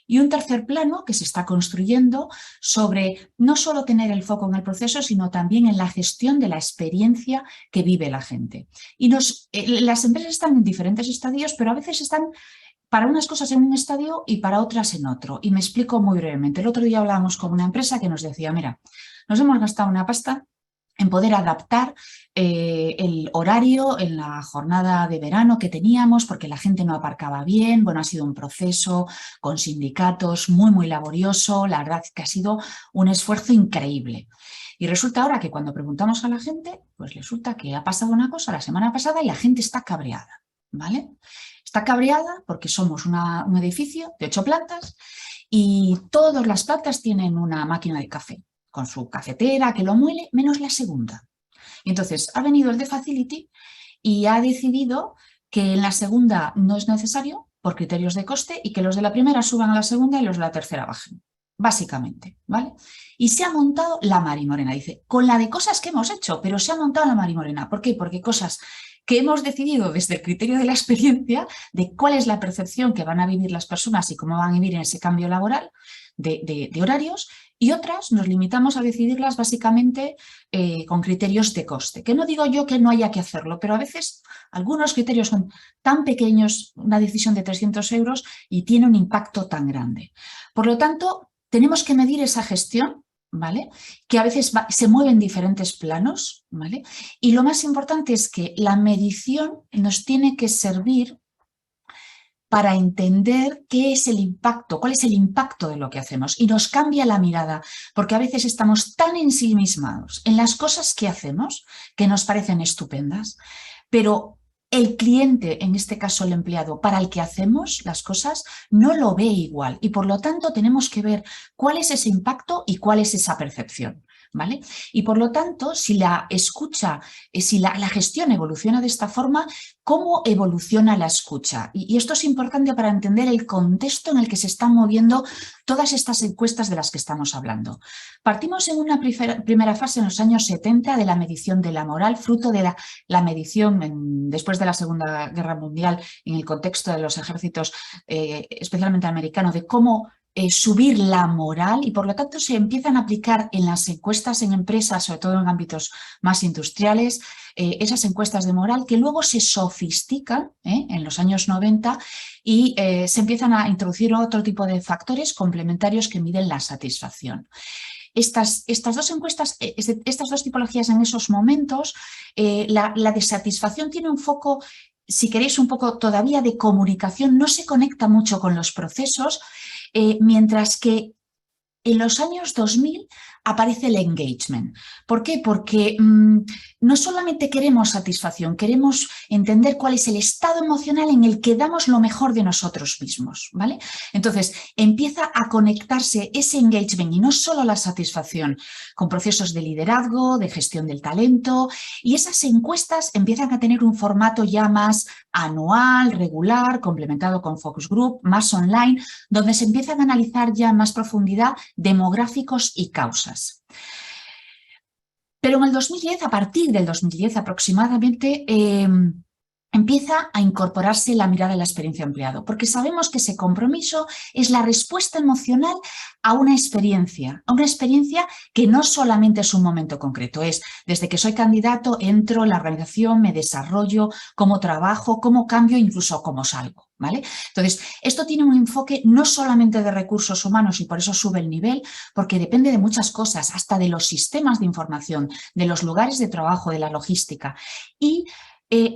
Y un tercer plano que se está construyendo sobre no solo tener el foco en el proceso, sino también en la gestión de la experiencia que vive la gente. Y las empresas están en diferentes estadios, pero a veces están para unas cosas en un estadio y para otras en otro. Y me explico muy brevemente. El otro día hablábamos con una empresa que nos decía, mira, nos hemos gastado una pasta en poder adaptar el horario en la jornada de verano que teníamos porque la gente no aparcaba bien. Bueno, ha sido un proceso con sindicatos muy laborioso. La verdad es que ha sido un esfuerzo increíble. Y resulta ahora que cuando preguntamos a la gente, pues resulta que ha pasado una cosa la semana pasada y la gente está cabreada, ¿vale? Está cabreada porque somos un edificio de 8 plantas y todas las plantas tienen una máquina de café con su cafetera que lo muele, menos la segunda. Y entonces ha venido el de Facility y ha decidido que en la segunda no es necesario por criterios de coste y que los de la primera suban a la segunda y los de la tercera bajen, básicamente, ¿vale? Y se ha montado la marimorena, dice, con la de cosas que hemos hecho, pero se ha montado la marimorena. ¿Por qué? Porque cosas que hemos decidido desde el criterio de la experiencia de cuál es la percepción que van a vivir las personas y cómo van a vivir en ese cambio laboral de horarios, y otras nos limitamos a decidirlas básicamente con criterios de coste. Que no digo yo que no haya que hacerlo, pero a veces algunos criterios son tan pequeños, una decisión de 300 euros, y tiene un impacto tan grande. Por lo tanto, tenemos que medir esa gestión, ¿vale? Que a veces se mueve en diferentes planos, ¿vale? Y lo más importante es que la medición nos tiene que servir para entender qué es el impacto, cuál es el impacto de lo que hacemos, y nos cambia la mirada, porque a veces estamos tan ensimismados en las cosas que hacemos que nos parecen estupendas, pero el cliente, en este caso el empleado, para el que hacemos las cosas, no lo ve igual, y por lo tanto tenemos que ver cuál es ese impacto y cuál es esa percepción, ¿vale? Y por lo tanto, si la escucha, si la gestión evoluciona de esta forma, ¿cómo evoluciona la escucha? Y esto es importante para entender el contexto en el que se están moviendo todas estas encuestas de las que estamos hablando. Partimos en una primera fase en los años 70 de la medición de la moral, fruto de la medición después de la Segunda Guerra Mundial en el contexto de los ejércitos, especialmente americanos, de cómo subir la moral, y por lo tanto se empiezan a aplicar en las encuestas en empresas, sobre todo en ámbitos más industriales, esas encuestas de moral que luego se sofistican en los años 90 y se empiezan a introducir otro tipo de factores complementarios que miden la satisfacción. Estas dos encuestas, estas dos tipologías en esos momentos, la de satisfacción tiene un foco, si queréis, un poco todavía de comunicación, no se conecta mucho con los procesos, mientras que en los años 2000 aparece el engagement. ¿Por qué? Porque no solamente queremos satisfacción, queremos entender cuál es el estado emocional en el que damos lo mejor de nosotros mismos, ¿vale? Entonces, empieza a conectarse ese engagement y no solo la satisfacción con procesos de liderazgo, de gestión del talento, y esas encuestas empiezan a tener un formato ya más anual, regular, complementado con focus group, más online, donde se empiezan a analizar ya en más profundidad demográficos y causas. Pero en el 2010, a partir del 2010 aproximadamente, empieza a incorporarse la mirada de la experiencia empleado, porque sabemos que ese compromiso es la respuesta emocional a una experiencia que no solamente es un momento concreto, es desde que soy candidato, entro en la organización, me desarrollo, cómo trabajo, cómo cambio, incluso cómo salgo, ¿vale? Entonces, esto tiene un enfoque no solamente de recursos humanos y por eso sube el nivel, porque depende de muchas cosas, hasta de los sistemas de información, de los lugares de trabajo, de la logística. Y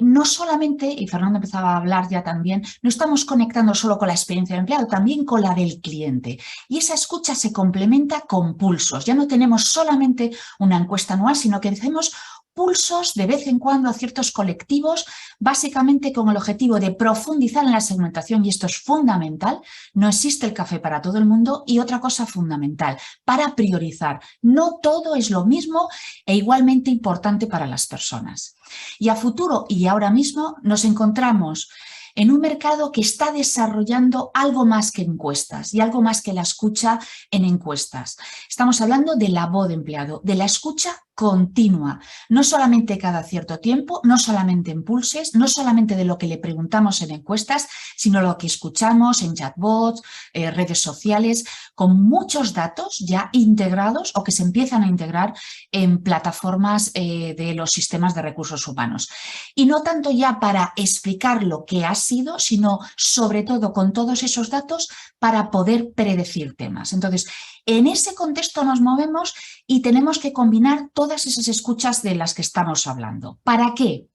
no solamente, y Fernando empezaba a hablar ya también, no estamos conectando solo con la experiencia del empleado, también con la del cliente. Y esa escucha se complementa con pulsos. Ya no tenemos solamente una encuesta anual, sino que hacemos impulsos de vez en cuando a ciertos colectivos, básicamente con el objetivo de profundizar en la segmentación, y esto es fundamental. No existe el café para todo el mundo. Y otra cosa fundamental, para priorizar. No todo es lo mismo e igualmente importante para las personas. Y a futuro y ahora mismo nos encontramos en un mercado que está desarrollando algo más que encuestas y algo más que la escucha en encuestas. Estamos hablando de la voz de empleado, de la escucha continua, no solamente cada cierto tiempo, no solamente en pulses, no solamente de lo que le preguntamos en encuestas, sino lo que escuchamos en chatbots, redes sociales, con muchos datos ya integrados o que se empiezan a integrar en plataformas de los sistemas de recursos humanos. Y no tanto ya para explicar lo que ha sido, sino sobre todo con todos esos datos para poder predecir temas. Entonces, en ese contexto nos movemos y tenemos que combinar todas esas escuchas de las que estamos hablando. ¿Para qué?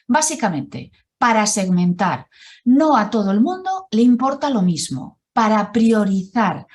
Básicamente, para segmentar. No a todo el mundo le importa lo mismo. Para priorizar.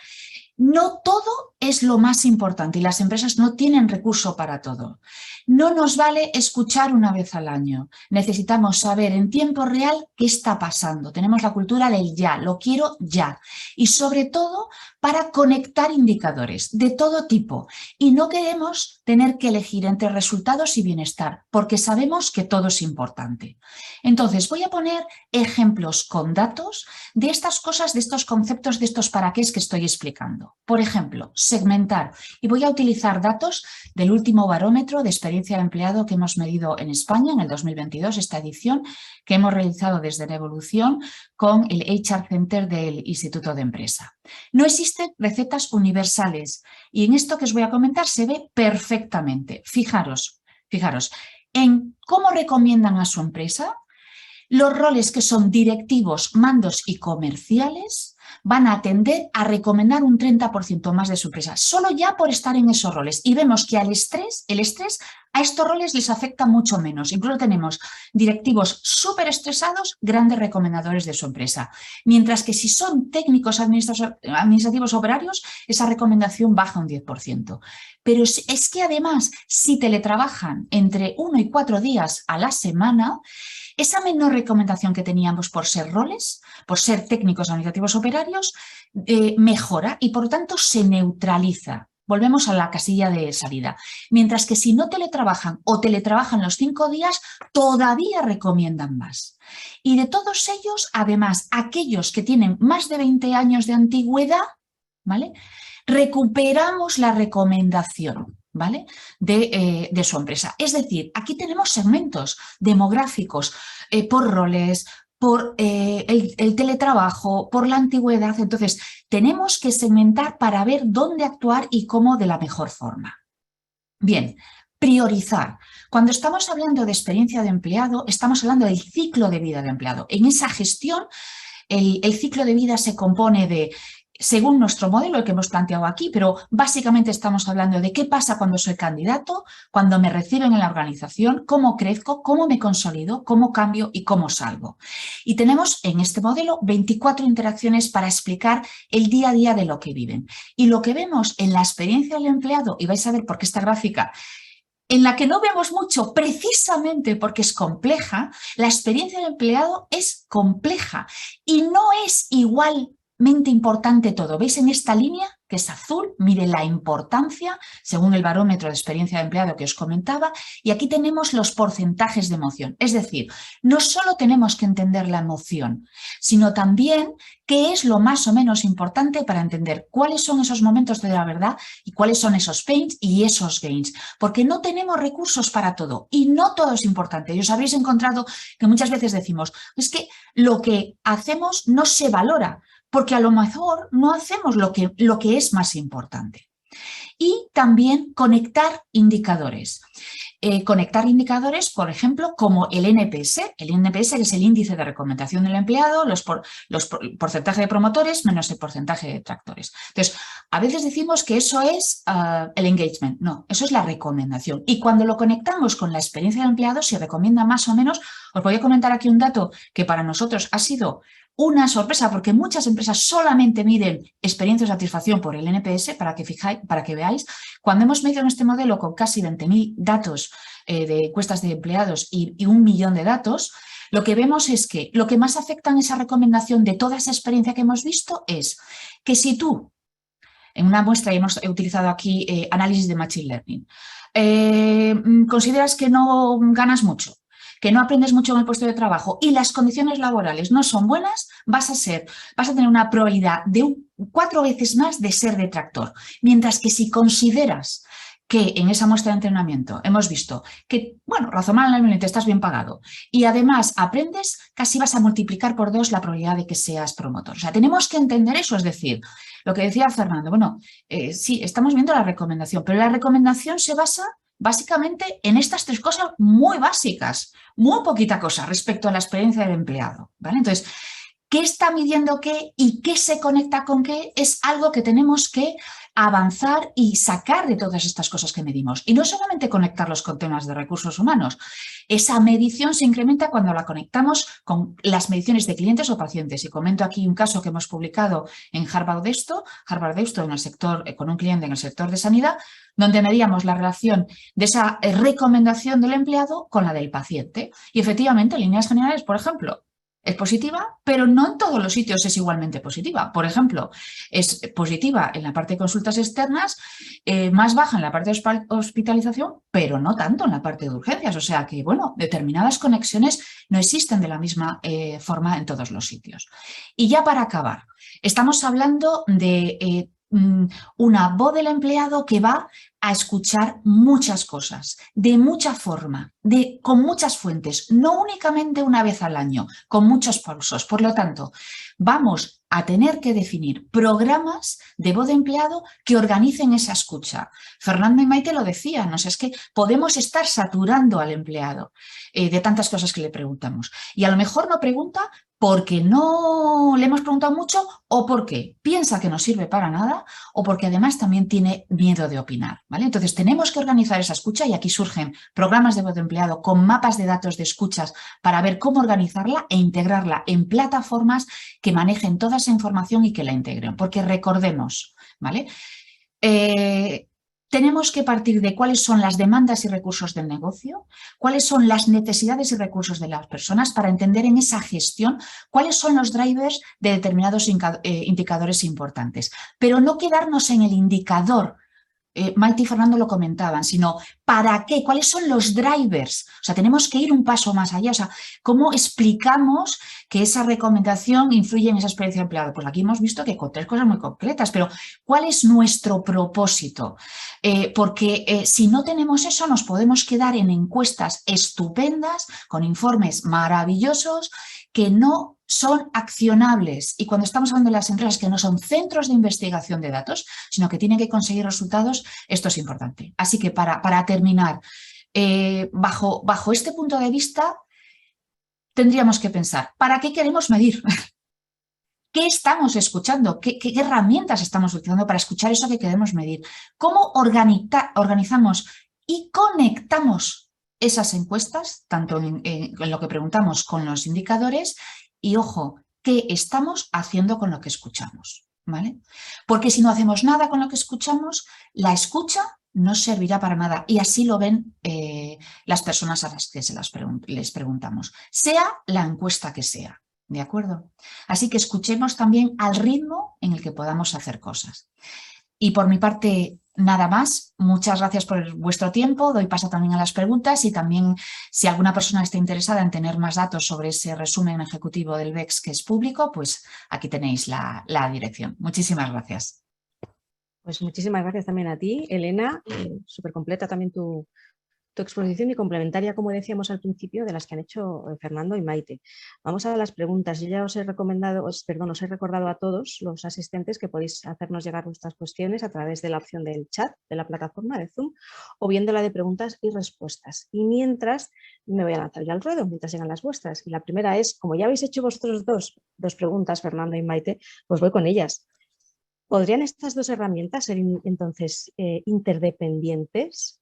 No todo es lo más importante y las empresas no tienen recurso para todo. No nos vale escuchar una vez al año. Necesitamos saber en tiempo real qué está pasando. Tenemos la cultura del ya, lo quiero ya. Y sobre todo para conectar indicadores de todo tipo. Y no queremos tener que elegir entre resultados y bienestar, porque sabemos que todo es importante. Entonces voy a poner ejemplos con datos de estas cosas, de estos conceptos, de estos para qué que estoy explicando. Por ejemplo, segmentar. Y voy a utilizar datos del último barómetro de experiencia de empleado que hemos medido en España en el 2022, esta edición que hemos realizado desde Revolución con el HR Center del Instituto de Empresa. No existen recetas universales y en esto que os voy a comentar se ve perfectamente. Fijaros en cómo recomiendan a su empresa. Los roles que son directivos, mandos y comerciales van a tender a recomendar un 30% más de su empresa, solo ya por estar en esos roles. Y vemos que el estrés a estos roles les afecta mucho menos. Incluso tenemos directivos súper estresados, grandes recomendadores de su empresa. Mientras que si son técnicos administrativos operarios, esa recomendación baja un 10%. Pero es que además, si teletrabajan entre 1 y 4 días a la semana, esa menor recomendación que teníamos por ser roles, por ser técnicos administrativos operarios, mejora y por lo tanto se neutraliza. Volvemos a la casilla de salida. Mientras que si no teletrabajan o teletrabajan los 5 días, todavía recomiendan más. Y de todos ellos, además, aquellos que tienen más de 20 años de antigüedad, ¿vale?, recuperamos la recomendación, ¿vale?, de su empresa. Es decir, aquí tenemos segmentos demográficos por roles, por el teletrabajo, por la antigüedad. Entonces, tenemos que segmentar para ver dónde actuar y cómo de la mejor forma. Bien, priorizar. Cuando estamos hablando de experiencia de empleado, estamos hablando del ciclo de vida de empleado. En esa gestión, el ciclo de vida se compone de, según nuestro modelo, el que hemos planteado aquí, pero básicamente estamos hablando de qué pasa cuando soy candidato, cuando me reciben en la organización, cómo crezco, cómo me consolido, cómo cambio y cómo salgo. Y tenemos en este modelo 24 interacciones para explicar el día a día de lo que viven. Y lo que vemos en la experiencia del empleado, y vais a ver por qué esta gráfica, en la que no vemos mucho precisamente porque es compleja, la experiencia del empleado es compleja y no es igualmente importante todo. ¿Veis en esta línea que es azul? Mire la importancia según el barómetro de experiencia de empleado que os comentaba, y aquí tenemos los porcentajes de emoción. Es decir, no solo tenemos que entender la emoción, sino también qué es lo más o menos importante para entender cuáles son esos momentos de la verdad y cuáles son esos pains y esos gains, porque no tenemos recursos para todo y no todo es importante. Y os habréis encontrado que muchas veces decimos, es que lo que hacemos no se valora, porque a lo mejor no hacemos lo que es más importante. Y también conectar indicadores. Conectar indicadores, por ejemplo, como el NPS. El NPS, que es el índice de recomendación del empleado, los porcentaje de promotores menos el porcentaje de detractores. Entonces, a veces decimos que eso es el engagement. No, eso es la recomendación. Y cuando lo conectamos con la experiencia del empleado, si recomienda más o menos, os voy a comentar aquí un dato que para nosotros ha sido una sorpresa, porque muchas empresas solamente miden experiencia de satisfacción por el NPS, para que veáis, cuando hemos medido en este modelo con casi 20.000 datos de encuestas de empleados y 1 millón de datos, lo que vemos es que lo que más afecta en esa recomendación de toda esa experiencia que hemos visto es que si tú, en una muestra, y he utilizado aquí análisis de Machine Learning, consideras que no ganas mucho, que no aprendes mucho en el puesto de trabajo y las condiciones laborales no son buenas, vas a tener una probabilidad de 4 veces más de ser detractor. Mientras que si consideras que en esa muestra de entrenamiento hemos visto que, bueno, razonablemente estás bien pagado y además aprendes, casi vas a multiplicar por 2 la probabilidad de que seas promotor. O sea, tenemos que entender eso, es decir, lo que decía Fernando, bueno, sí, estamos viendo la recomendación, pero la recomendación se basa básicamente en estas 3 cosas muy básicas, muy poquita cosa respecto a la experiencia del empleado, ¿vale? Entonces, ¿qué está midiendo qué y qué se conecta con qué? Es algo que tenemos que avanzar y sacar de todas estas cosas que medimos. Y no solamente conectarlos con temas de recursos humanos. Esa medición se incrementa cuando la conectamos con las mediciones de clientes o pacientes. Y comento aquí un caso que hemos publicado en Harvard Deusto en el sector, con un cliente en el sector de sanidad, donde medíamos la relación de esa recomendación del empleado con la del paciente. Y efectivamente, en líneas generales, por ejemplo, es positiva, pero no en todos los sitios es igualmente positiva. Por ejemplo, es positiva en la parte de consultas externas, más baja en la parte de hospitalización, pero no tanto en la parte de urgencias. O sea que, bueno, determinadas conexiones no existen de la misma forma en todos los sitios. Y ya para acabar, estamos hablando de una voz del empleado que va a escuchar muchas cosas, de mucha forma, con muchas fuentes, no únicamente una vez al año, con muchos pulsos. Por lo tanto, vamos a tener que definir programas de voz de empleado que organicen esa escucha. Fernando y Maite lo decían, o sea, es que podemos estar saturando al empleado de tantas cosas que le preguntamos. Y a lo mejor no pregunta porque no le hemos preguntado mucho o porque piensa que no sirve para nada o porque además también tiene miedo de opinar, ¿vale? Entonces tenemos que organizar esa escucha y aquí surgen programas de voz de empleado con mapas de datos de escuchas para ver cómo organizarla e integrarla en plataformas que manejen toda esa información y que la integren. Porque recordemos, ¿vale? Tenemos que partir de cuáles son las demandas y recursos del negocio, cuáles son las necesidades y recursos de las personas para entender en esa gestión cuáles son los drivers de determinados indicadores importantes. Pero no quedarnos en el indicador, Maite y Fernando lo comentaban, sino ¿para qué? ¿Cuáles son los drivers? O sea, tenemos que ir un paso más allá. O sea, ¿cómo explicamos que esa recomendación influye en esa experiencia de empleado? Pues aquí hemos visto que con 3 cosas muy concretas, pero ¿cuál es nuestro propósito? Porque si no tenemos eso, nos podemos quedar en encuestas estupendas, con informes maravillosos, que no son accionables. Y cuando estamos hablando de las empresas que no son centros de investigación de datos, sino que tienen que conseguir resultados, esto es importante. Así que para terminar, bajo este punto de vista, tendríamos que pensar, ¿para qué queremos medir? ¿Qué estamos escuchando? ¿Qué herramientas estamos utilizando para escuchar eso que queremos medir? ¿Cómo organizamos y conectamos esas encuestas, tanto en lo que preguntamos con los indicadores y, ojo, qué estamos haciendo con lo que escuchamos? ¿Vale? Porque si no hacemos nada con lo que escuchamos, la escucha no servirá para nada y así lo ven las personas a las que les preguntamos, sea la encuesta que sea. ¿De acuerdo? Así que escuchemos también al ritmo en el que podamos hacer cosas. Y por mi parte, nada más. Muchas gracias por vuestro tiempo. Doy paso también a las preguntas y también si alguna persona está interesada en tener más datos sobre ese resumen ejecutivo del BEX que es público, pues aquí tenéis la dirección. Muchísimas gracias. Pues muchísimas gracias también a ti, Elena. Súper completa también tu exposición y complementaria, como decíamos al principio, de las que han hecho Fernando y Maite. Vamos a las preguntas. Yo ya os he recordado a todos los asistentes que podéis hacernos llegar vuestras cuestiones a través de la opción del chat de la plataforma de Zoom o bien de la de preguntas y respuestas. Y mientras me voy a lanzar ya al ruedo, mientras llegan las vuestras. Y la primera es, como ya habéis hecho vosotros dos preguntas, Fernando y Maite, pues voy con ellas. ¿Podrían estas 2 herramientas ser entonces interdependientes?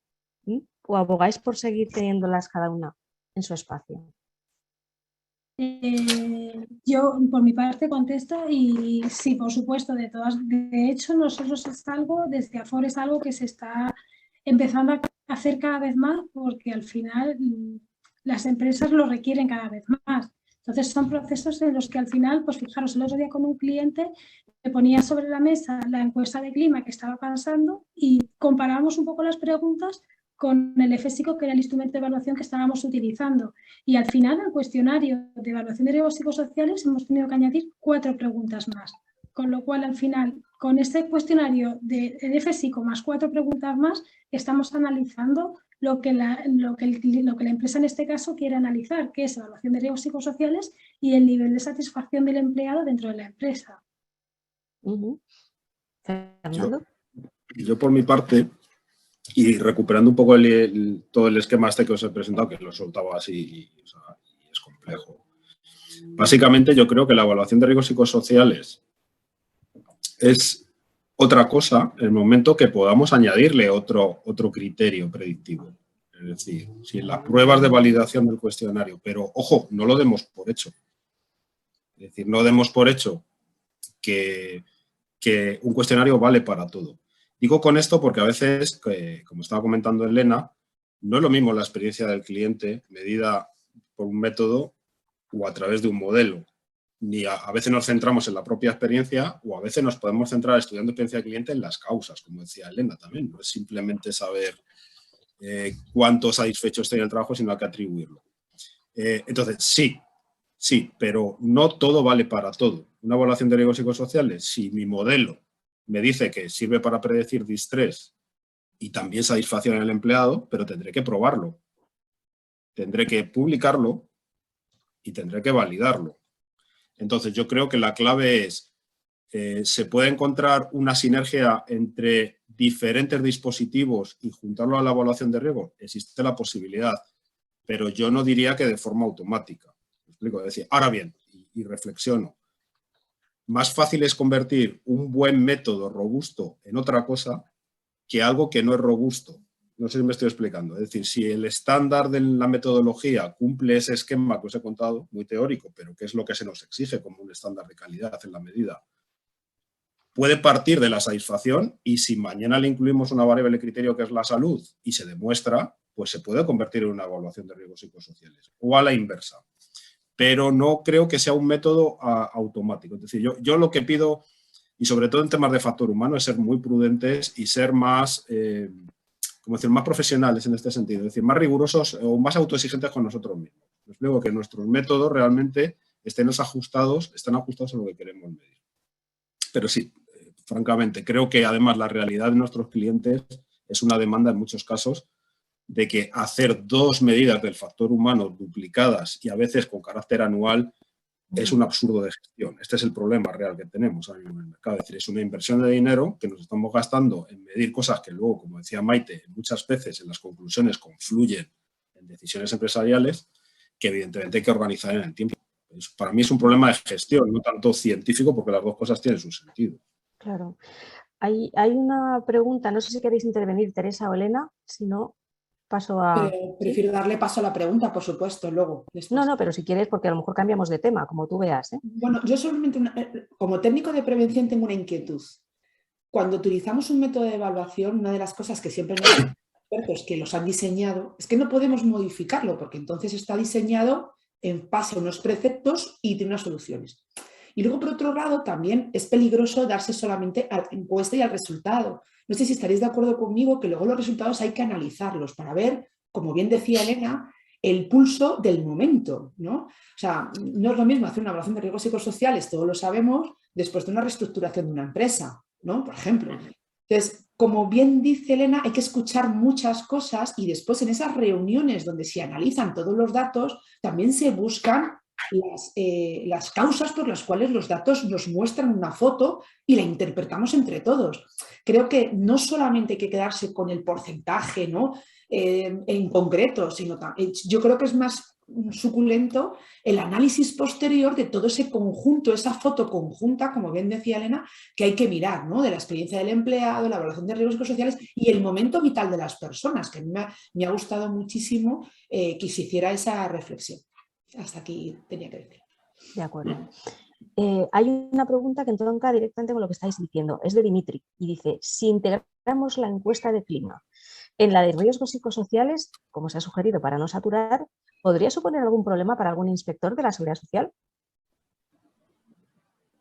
¿O abogáis por seguir teniéndolas cada una en su espacio? Yo, por mi parte, contesto y sí, por supuesto, de hecho, nosotros es algo, desde Afor es algo que se está empezando a hacer cada vez más porque al final las empresas lo requieren cada vez más. Entonces son procesos en los que al final, pues fijaros, el otro día con un cliente me ponía sobre la mesa la encuesta de clima que estaba pasando y comparábamos un poco las preguntas con el FSICO, que era el instrumento de evaluación que estábamos utilizando. Y al final, al cuestionario de evaluación de riesgos psicosociales, hemos tenido que añadir 4 preguntas más. Con lo cual, al final, con este cuestionario de FSICO más 4 preguntas más, estamos analizando lo que la empresa en este caso quiere analizar, que es evaluación de riesgos psicosociales y el nivel de satisfacción del empleado dentro de la empresa. Yo por mi parte, y recuperando un poco todo el esquema este que os he presentado, que lo he soltado así y es complejo. Básicamente yo creo que la evaluación de riesgos psicosociales es otra cosa en el momento que podamos añadirle otro criterio predictivo. Es decir, si en las pruebas de validación del cuestionario, pero ojo, no lo demos por hecho. Es decir, no demos por hecho que un cuestionario vale para todo. Digo con esto porque a veces, como estaba comentando Elena, no es lo mismo la experiencia del cliente medida por un método o a través de un modelo. Ni a veces nos centramos en la propia experiencia o a veces nos podemos centrar estudiando experiencia del cliente en las causas, como decía Elena también. No es simplemente saber cuánto satisfecho estoy en el trabajo, sino hay que atribuirlo. Entonces, sí, pero no todo vale para todo. Una evaluación de riesgos psicosociales, si mi modelo me dice que sirve para predecir distrés y también satisfacción en el empleado, pero tendré que probarlo, tendré que publicarlo y tendré que validarlo. Entonces, yo creo que la clave es, se puede encontrar una sinergia entre diferentes dispositivos y juntarlo a la evaluación de riesgo. Existe la posibilidad, pero yo no diría que de forma automática. ¿Me explico? Es decir, ahora bien, y reflexiono, más fácil es convertir un buen método robusto en otra cosa que algo que no es robusto. No sé si me estoy explicando. Es decir, si el estándar de la metodología cumple ese esquema que os he contado, muy teórico, pero que es lo que se nos exige como un estándar de calidad en la medida, puede partir de la satisfacción y si mañana le incluimos una variable de criterio que es la salud y se demuestra, pues se puede convertir en una evaluación de riesgos psicosociales o a la inversa. Pero no creo que sea un método automático. Es decir, yo lo que pido, y sobre todo en temas de factor humano, es ser muy prudentes y ser más, más profesionales en este sentido, es decir, más rigurosos o más autoexigentes con nosotros mismos. Me explico, que nuestros métodos realmente estén ajustados a lo que queremos medir. Pero sí, francamente, creo que además la realidad de nuestros clientes es una demanda en muchos casos de que hacer 2 medidas del factor humano duplicadas y a veces con carácter anual es un absurdo de gestión. Este es el problema real que tenemos ahora mismo en el mercado. Es decir, es una inversión de dinero que nos estamos gastando en medir cosas que luego, como decía Maite, muchas veces en las conclusiones confluyen en decisiones empresariales que evidentemente hay que organizar en el tiempo. Para mí es un problema de gestión, no tanto científico, porque las dos cosas tienen su sentido. Claro. Hay una pregunta, no sé si queréis intervenir, Teresa o Elena, si no, paso a... Prefiero darle paso a la pregunta, por supuesto, luego. Después. No, pero si quieres, porque a lo mejor cambiamos de tema, como tú veas. Bueno, yo solamente, como técnico de prevención, tengo una inquietud. Cuando utilizamos un método de evaluación, una de las cosas que siempre nos dicen los expertos que los han diseñado es que no podemos modificarlo, porque entonces está diseñado en base a unos preceptos y tiene unas soluciones. Y luego, por otro lado, también es peligroso darse solamente a la encuesta y al resultado. No sé si estaréis de acuerdo conmigo que luego los resultados hay que analizarlos para ver, como bien decía Elena, el pulso del momento, ¿no? O sea, no es lo mismo hacer una evaluación de riesgos psicosociales, todos lo sabemos, después de una reestructuración de una empresa, ¿no? Por ejemplo. Entonces, como bien dice Elena, hay que escuchar muchas cosas y después en esas reuniones donde se analizan todos los datos, también se buscan las causas por las cuales los datos nos muestran una foto y la interpretamos entre todos. Creo que no solamente hay que quedarse con el porcentaje, ¿no? En concreto, sino yo creo que es más suculento el análisis posterior de todo ese conjunto, esa foto conjunta, como bien decía Elena, que hay que mirar, ¿no? De la experiencia del empleado, la evaluación de riesgos psicosociales y el momento vital de las personas, que me ha gustado muchísimo que se hiciera esa reflexión. hasta aquí tenía que decir. De acuerdo. Hay una pregunta que entronca directamente con lo que estáis diciendo. Es de Dimitri y dice, si integramos la encuesta de clima en la de riesgos psicosociales, como se ha sugerido para no saturar, ¿podría suponer algún problema para algún inspector de la Seguridad Social?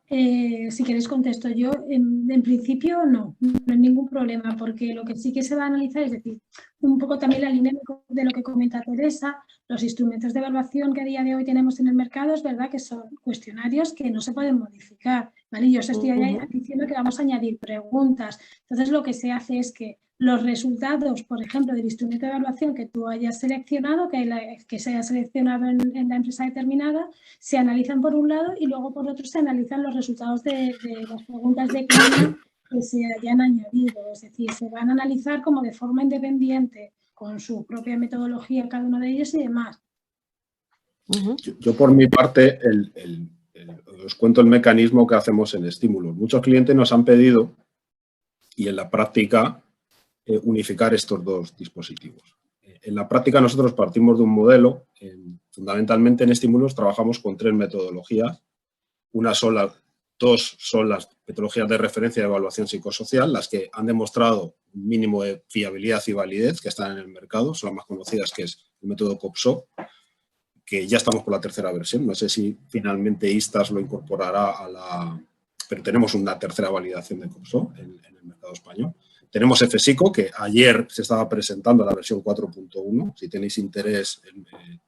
Si queréis contesto yo. En principio no hay ningún problema, porque lo que sí que se va a analizar, es decir, un poco también la línea de lo que comenta Teresa, los instrumentos de evaluación que a día de hoy tenemos en el mercado, es verdad que son cuestionarios que no se pueden modificar, ¿vale? Yo os estoy diciendo que vamos a añadir preguntas. Entonces lo que se hace es que los resultados, por ejemplo, del instrumento de evaluación que tú hayas seleccionado, que se haya seleccionado en la empresa determinada, se analizan por un lado y luego por otro se analizan los resultados de las preguntas de clima que se hayan añadido. Es decir, se van a analizar como de forma independiente, con su propia metodología cada uno de ellos y demás. Yo por mi parte, os cuento el mecanismo que hacemos en Estímulos. Muchos clientes nos han pedido, y en la práctica, unificar estos dos dispositivos. En la práctica nosotros partimos de un modelo, fundamentalmente en Estímulos trabajamos con 3 metodologías. Dos son las metodologías de referencia de evaluación psicosocial, las que han demostrado un mínimo de fiabilidad y validez que están en el mercado, son las más conocidas, que es el método COPSO, que ya estamos por la 3ª versión. No sé si finalmente ISTAS lo incorporará pero tenemos una 3ª validación de COPSO en el mercado español. Tenemos FSICO, que ayer se estaba presentando la versión 4.1. Si tenéis interés,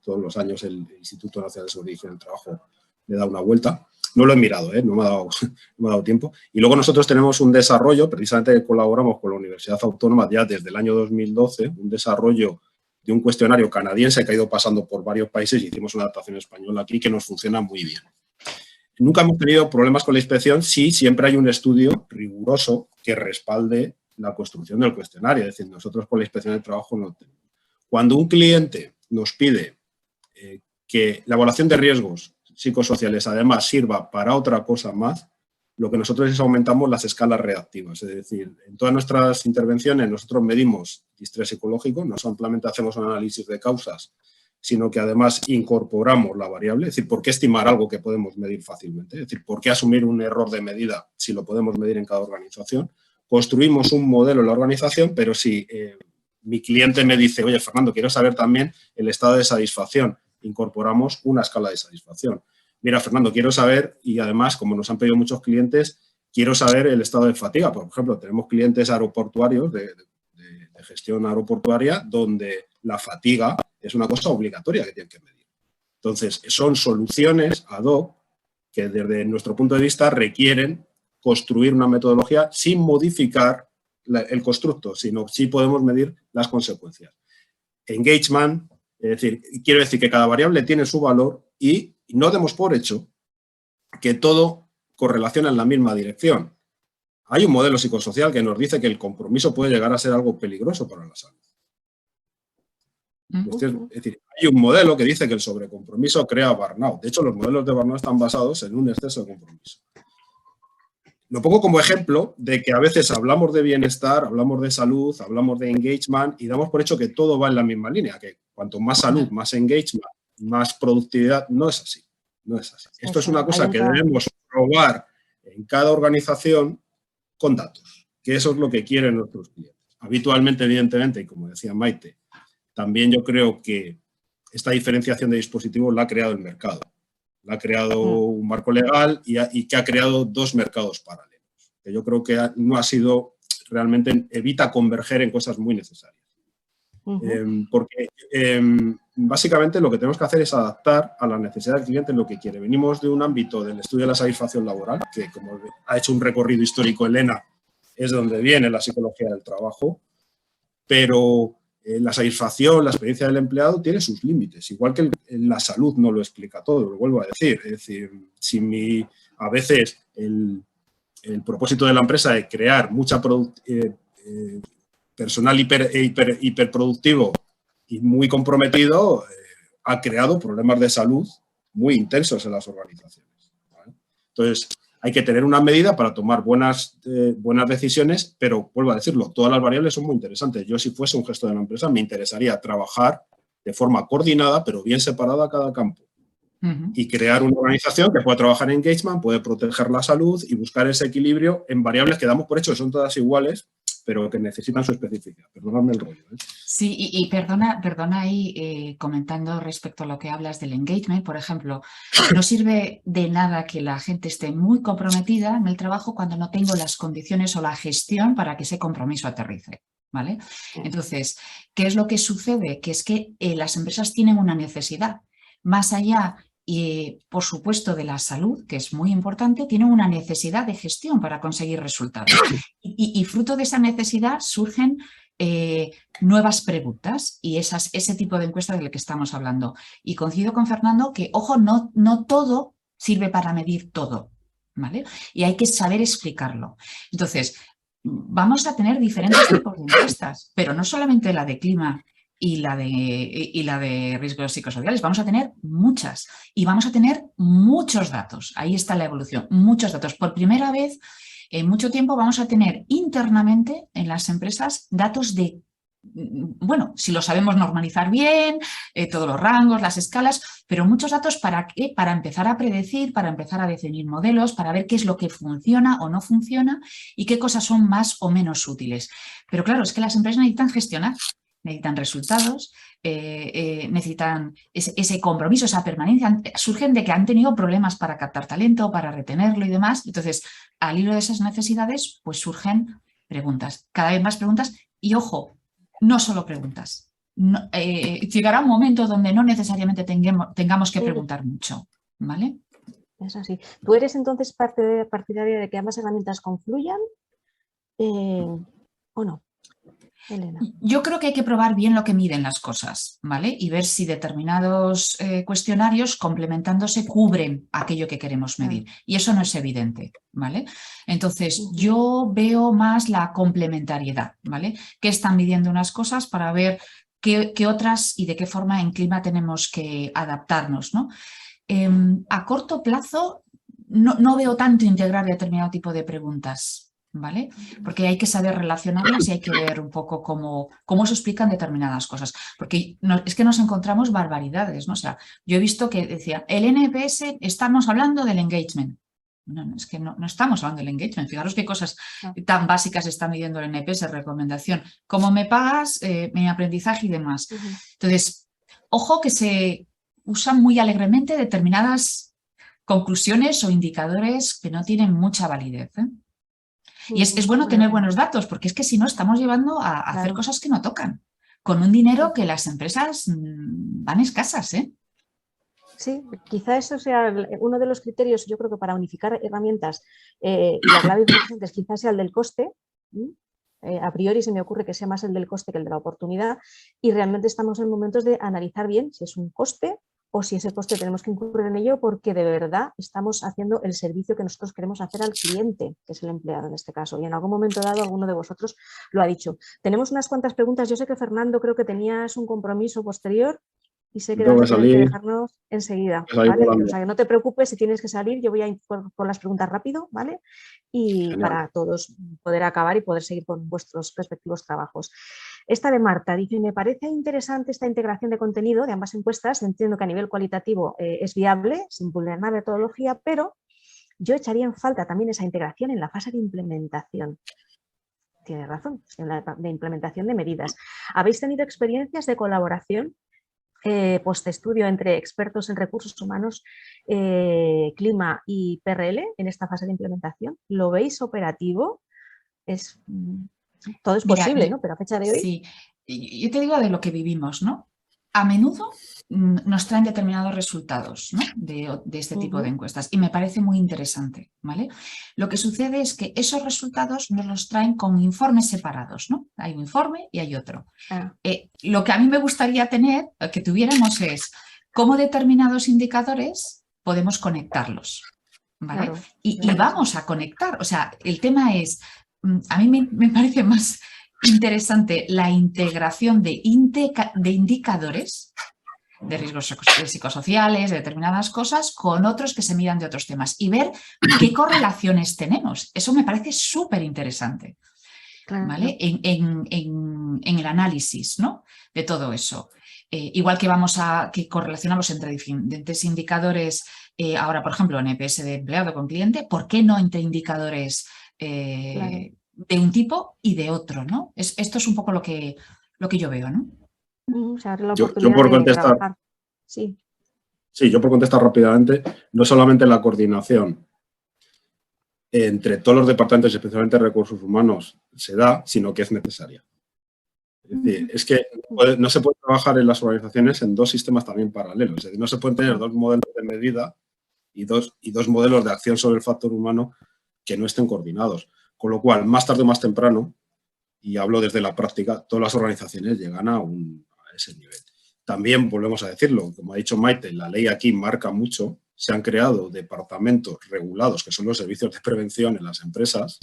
todos los años el Instituto Nacional de Seguridad y Higiene del Trabajo le da una vuelta. No lo he mirado, no me ha dado tiempo. Y luego nosotros tenemos un desarrollo, precisamente colaboramos con la Universidad Autónoma ya desde el año 2012, un desarrollo de un cuestionario canadiense que ha ido pasando por varios países y hicimos una adaptación española aquí que nos funciona muy bien. Nunca hemos tenido problemas con la inspección si siempre hay un estudio riguroso que respalde la construcción del cuestionario. Es decir, nosotros con la inspección de trabajo no tenemos. Cuando un cliente nos pide que la evaluación de riesgos psicosociales además sirva para otra cosa más, lo que nosotros es aumentamos las escalas reactivas. Es decir, en todas nuestras intervenciones nosotros medimos distrés psicológico, no solamente hacemos un análisis de causas, sino que además incorporamos la variable. Es decir, ¿por qué estimar algo que podemos medir fácilmente? Es decir, ¿por qué asumir un error de medida si lo podemos medir en cada organización? Construimos un modelo en la organización, pero si mi cliente me dice, oye, Fernando, quiero saber también el estado de satisfacción, incorporamos una escala de satisfacción. Mira, Fernando, quiero saber, y además, como nos han pedido muchos clientes, quiero saber el estado de fatiga. Por ejemplo, tenemos clientes aeroportuarios de gestión aeroportuaria donde la fatiga es una cosa obligatoria que tienen que medir. Entonces, son soluciones ad hoc que desde nuestro punto de vista requieren construir una metodología sin modificar el constructo, sino sí podemos medir las consecuencias. Engagement, es decir, quiero decir que cada variable tiene su valor y no demos por hecho que todo correlaciona en la misma dirección. Hay un modelo psicosocial que nos dice que el compromiso puede llegar a ser algo peligroso para la salud. Es decir, hay un modelo que dice que el sobrecompromiso crea burnout. De hecho, los modelos de burnout están basados en un exceso de compromiso. Lo pongo como ejemplo de que a veces hablamos de bienestar, hablamos de salud, hablamos de engagement y damos por hecho que todo va en la misma línea, que cuanto más salud, más engagement, más productividad. No es así, no es así. Esto es una cosa que debemos probar en cada organización con datos, que eso es lo que quieren nuestros clientes. Habitualmente, evidentemente, y como decía Maite, también yo creo que esta diferenciación de dispositivos la ha creado el mercado. La ha creado un marco legal y que ha creado dos mercados paralelos. Que yo creo que no ha sido realmente, evita converger en cosas muy necesarias. Porque básicamente lo que tenemos que hacer es adaptar a la necesidad del cliente lo que quiere. Venimos de un ámbito del estudio de la satisfacción laboral, que como ha hecho un recorrido histórico Elena, es donde viene la psicología del trabajo, pero la satisfacción, la experiencia del empleado tiene sus límites, igual que la salud no lo explica todo, lo vuelvo a decir. Es decir, si a veces el propósito de la empresa es crear mucha personal hiperproductivo y muy comprometido, ha creado problemas de salud muy intensos en las organizaciones, ¿vale? Entonces, hay que tener una medida para tomar buenas decisiones, pero vuelvo a decirlo, todas las variables son muy interesantes. Yo, si fuese un gestor de la empresa, me interesaría trabajar de forma coordinada, pero bien separada cada campo. y crear una organización que pueda trabajar en engagement, puede proteger la salud y buscar ese equilibrio en variables que damos por hecho que son todas iguales, pero que necesitan su especificidad. Perdóname el rollo. Sí, y perdona ahí, comentando respecto a lo que hablas del engagement, por ejemplo, no sirve de nada que la gente esté muy comprometida en el trabajo cuando no tengo las condiciones o la gestión para que ese compromiso aterrice, ¿vale? Entonces, ¿qué es lo que sucede? Que es que las empresas tienen una necesidad, más allá, por supuesto, de la salud, que es muy importante, tienen una necesidad de gestión para conseguir resultados. Y fruto de esa necesidad surgen nuevas preguntas y ese tipo de encuestas del que estamos hablando. Y coincido con Fernando que, ojo, no todo sirve para medir todo, ¿vale? Y hay que saber explicarlo. Entonces, vamos a tener diferentes tipos de encuestas, pero no solamente la de clima y la de riesgos psicosociales, vamos a tener muchas y vamos a tener muchos datos. Ahí está la evolución, muchos datos. Por primera vez en mucho tiempo vamos a tener internamente en las empresas datos de, bueno, si lo sabemos normalizar bien, todos los rangos, las escalas, pero muchos datos ¿para qué? Para empezar a predecir, para empezar a definir modelos, para ver qué es lo que funciona o no funciona y qué cosas son más o menos útiles. Pero claro, es que las empresas necesitan gestionar. Necesitan resultados, necesitan ese compromiso, esa permanencia. Surgen de que han tenido problemas para captar talento, para retenerlo y demás. Entonces, al hilo de esas necesidades, pues surgen preguntas, cada vez más preguntas. Y ojo, no solo preguntas. Llegará un momento donde no necesariamente tengamos que preguntar mucho, ¿vale? Es así. ¿Tú eres entonces partidaria de que ambas herramientas confluyan o no? Elena. Yo creo que hay que probar bien lo que miden las cosas, ¿vale? Y ver si determinados cuestionarios complementándose cubren aquello que queremos medir. Y eso no es evidente, ¿vale? Entonces, yo veo más la complementariedad, ¿vale? ¿Qué están midiendo unas cosas para ver qué otras y de qué forma en clima tenemos que adaptarnos, ¿no? A corto plazo no veo tanto integrar determinado tipo de preguntas, ¿vale? Porque hay que saber relacionarlas y hay que ver un poco cómo se explican determinadas cosas. Porque es que nos encontramos barbaridades, ¿no? O sea, yo he visto que decía, el NPS, estamos hablando del engagement. No, es que no estamos hablando del engagement. Fijaros qué cosas tan básicas está midiendo el NPS, recomendación. ¿Cómo me pagas? Mi aprendizaje y demás. Entonces, ojo que se usan muy alegremente determinadas conclusiones o indicadores que no tienen mucha validez, ¿eh? Y es bueno tener buenos datos, porque es que si no estamos llevando a hacer cosas que no tocan, con un dinero que las empresas van escasas, ¿eh? Sí, quizá eso sea uno de los criterios, yo creo que para unificar herramientas y la clave importante quizás sea el del coste. A priori se me ocurre que sea más el del coste que el de la oportunidad y realmente estamos en momentos de analizar bien si es un coste o si ese coste tenemos que incurrir en ello porque de verdad estamos haciendo el servicio que nosotros queremos hacer al cliente, que es el empleado en este caso. Y en algún momento dado alguno de vosotros lo ha dicho. Tenemos unas cuantas preguntas. Yo sé que Fernando creo que tenías un compromiso posterior y sé que vas a tener que dejarnos enseguida, ¿vale? O sea, que no te preocupes si tienes que salir, yo voy a ir por las preguntas rápido, ¿vale? Y genial, para todos poder acabar y poder seguir con vuestros respectivos trabajos. Esta de Marta dice, me parece interesante esta integración de contenido de ambas encuestas, entiendo que a nivel cualitativo es viable, sin vulnerar metodología, pero yo echaría en falta también esa integración en la fase de implementación. Tiene razón, en la de implementación de medidas. ¿Habéis tenido experiencias de colaboración postestudio entre expertos en recursos humanos, clima y PRL en esta fase de implementación? ¿Lo veis operativo? Todo es posible, ¿no? Pero a fecha de hoy... Sí, yo te digo de lo que vivimos, ¿no? A menudo nos traen determinados resultados, ¿no? de este tipo de encuestas y me parece muy interesante, ¿vale? Lo que sucede es que esos resultados nos los traen con informes separados, ¿no? Hay un informe y hay otro. Lo que a mí me gustaría tener, que tuviéramos es cómo determinados indicadores podemos conectarlos, ¿vale? Claro, y vamos a conectar, o sea, el tema es, a mí me parece más interesante la integración de indicadores de riesgos psicosociales, de determinadas cosas, con otros que se miran de otros temas y ver qué correlaciones tenemos. Eso me parece súper interesante, claro, ¿vale? En el análisis, ¿no? De todo eso. igual que que correlacionamos entre diferentes indicadores, ahora por ejemplo en EPS de empleado con cliente, ¿por qué no entre indicadores Claro. de un tipo y de otro, ¿no? Esto es un poco lo que yo veo, ¿no? O sea, la Yo oportunidad por de contestar, trabajar. Sí. sí, yo por contestar rápidamente, no solamente la coordinación entre todos los departamentos, especialmente recursos humanos, se da, sino que es necesaria. Es decir, es que no se puede trabajar en las organizaciones en dos sistemas también paralelos. Es decir, no se pueden tener dos modelos de medida y dos modelos de acción sobre el factor humano que no estén coordinados. Con lo cual, más tarde o más temprano, y hablo desde la práctica, todas las organizaciones llegan a ese nivel. También, volvemos a decirlo, como ha dicho Maite, la ley aquí marca mucho, se han creado departamentos regulados, que son los servicios de prevención en las empresas,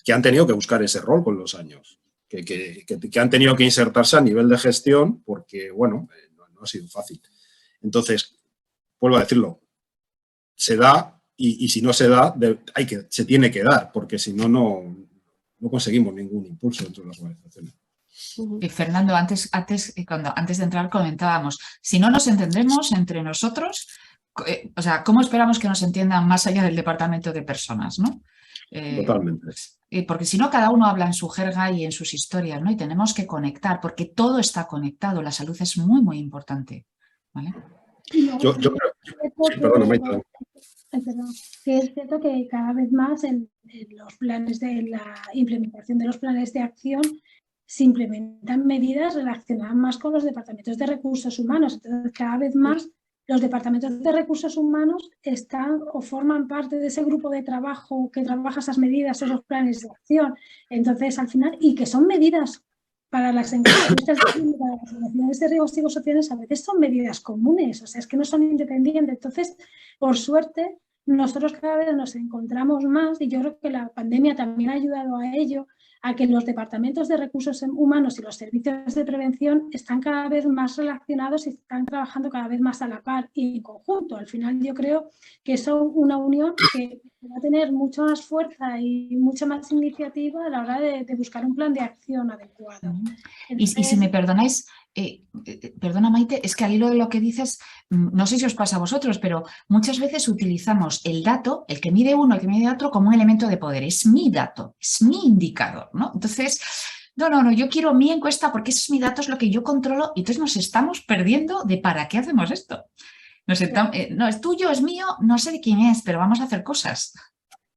que han tenido que buscar ese rol con los años, que han tenido que insertarse a nivel de gestión porque, bueno, no ha sido fácil. Entonces, vuelvo a decirlo, se da y si no se da, se tiene que dar, porque si no, no conseguimos ningún impulso dentro de las organizaciones. Fernando, antes de entrar comentábamos, si no nos entendemos entre nosotros, o sea, ¿cómo esperamos que nos entiendan más allá del departamento de personas, ¿no? Totalmente. Porque si no, cada uno habla en su jerga y en sus historias, ¿no? Y tenemos que conectar, porque todo está conectado. La salud es muy, muy importante, ¿vale? Yo creo... Sí, perdona, Maite. Que es cierto que cada vez más en los planes de la implementación de los planes de acción se implementan medidas relacionadas más con los departamentos de recursos humanos. Entonces, cada vez más los departamentos de recursos humanos están o forman parte de ese grupo de trabajo que trabaja esas medidas, esos planes de acción. Entonces, al final, y que son medidas para las encuestas de riesgos psicosociales, a veces son medidas comunes, o sea, es que no son independientes. Entonces, por suerte, nosotros cada vez nos encontramos más, y yo creo que la pandemia también ha ayudado a ello, a que los departamentos de recursos humanos y los servicios de prevención están cada vez más relacionados y están trabajando cada vez más a la par y en conjunto. Al final yo creo que es una unión que va a tener mucha más fuerza y mucha más iniciativa a la hora de buscar un plan de acción adecuado. Entonces, y si me perdonáis, perdona Maite, es que al hilo de lo que dices, no sé si os pasa a vosotros, pero muchas veces utilizamos el dato, el que mide uno, el que mide otro, como un elemento de poder. Es mi dato, es mi indicador, ¿no? Entonces, no, yo quiero mi encuesta porque ese es mi dato, es lo que yo controlo, y entonces nos estamos perdiendo de para qué hacemos esto. No, es tuyo, es mío, no sé de quién es, pero vamos a hacer cosas.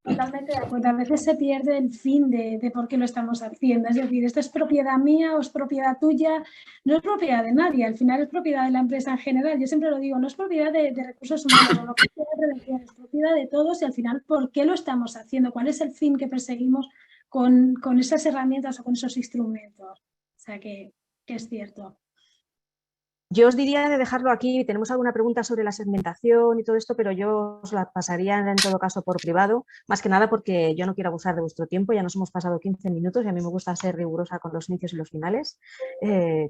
Totalmente de acuerdo. A veces se pierde el fin de por qué lo estamos haciendo. Es decir, ¿esto es propiedad mía o es propiedad tuya? No es propiedad de nadie. Al final es propiedad de la empresa en general. Yo siempre lo digo, no es propiedad de recursos humanos, o lo que sea de prevención, es propiedad de todos y al final, ¿por qué lo estamos haciendo? ¿Cuál es el fin que perseguimos con esas herramientas o con esos instrumentos? O sea, que es cierto. Yo os diría de dejarlo aquí. Tenemos alguna pregunta sobre la segmentación y todo esto, pero yo os la pasaría en todo caso por privado, más que nada porque yo no quiero abusar de vuestro tiempo. Ya nos hemos pasado 15 minutos y a mí me gusta ser rigurosa con los inicios y los finales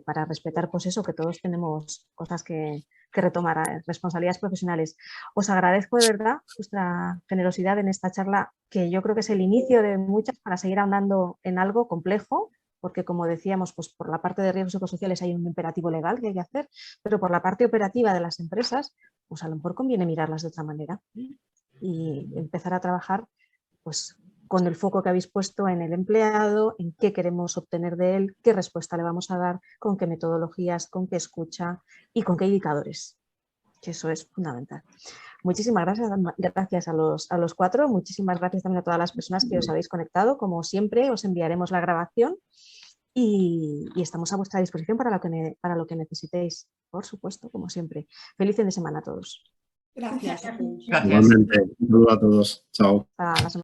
para respetar pues eso, que todos tenemos cosas que retomar, responsabilidades profesionales. Os agradezco de verdad vuestra generosidad en esta charla, que yo creo que es el inicio de muchas para seguir ahondando en algo complejo, porque como decíamos, pues por la parte de riesgos psicosociales hay un imperativo legal que hay que hacer, pero por la parte operativa de las empresas, pues a lo mejor conviene mirarlas de otra manera y empezar a trabajar pues con el foco que habéis puesto en el empleado, en qué queremos obtener de él, qué respuesta le vamos a dar, con qué metodologías, con qué escucha y con qué indicadores, que eso es fundamental. Muchísimas gracias a los cuatro, muchísimas gracias también a todas las personas que os habéis conectado. Como siempre, os enviaremos la grabación y estamos a vuestra disposición para lo que necesitéis, por supuesto, como siempre. Feliz fin de semana a todos. Gracias. Igualmente, un saludo a todos. Chao. Hasta la semana.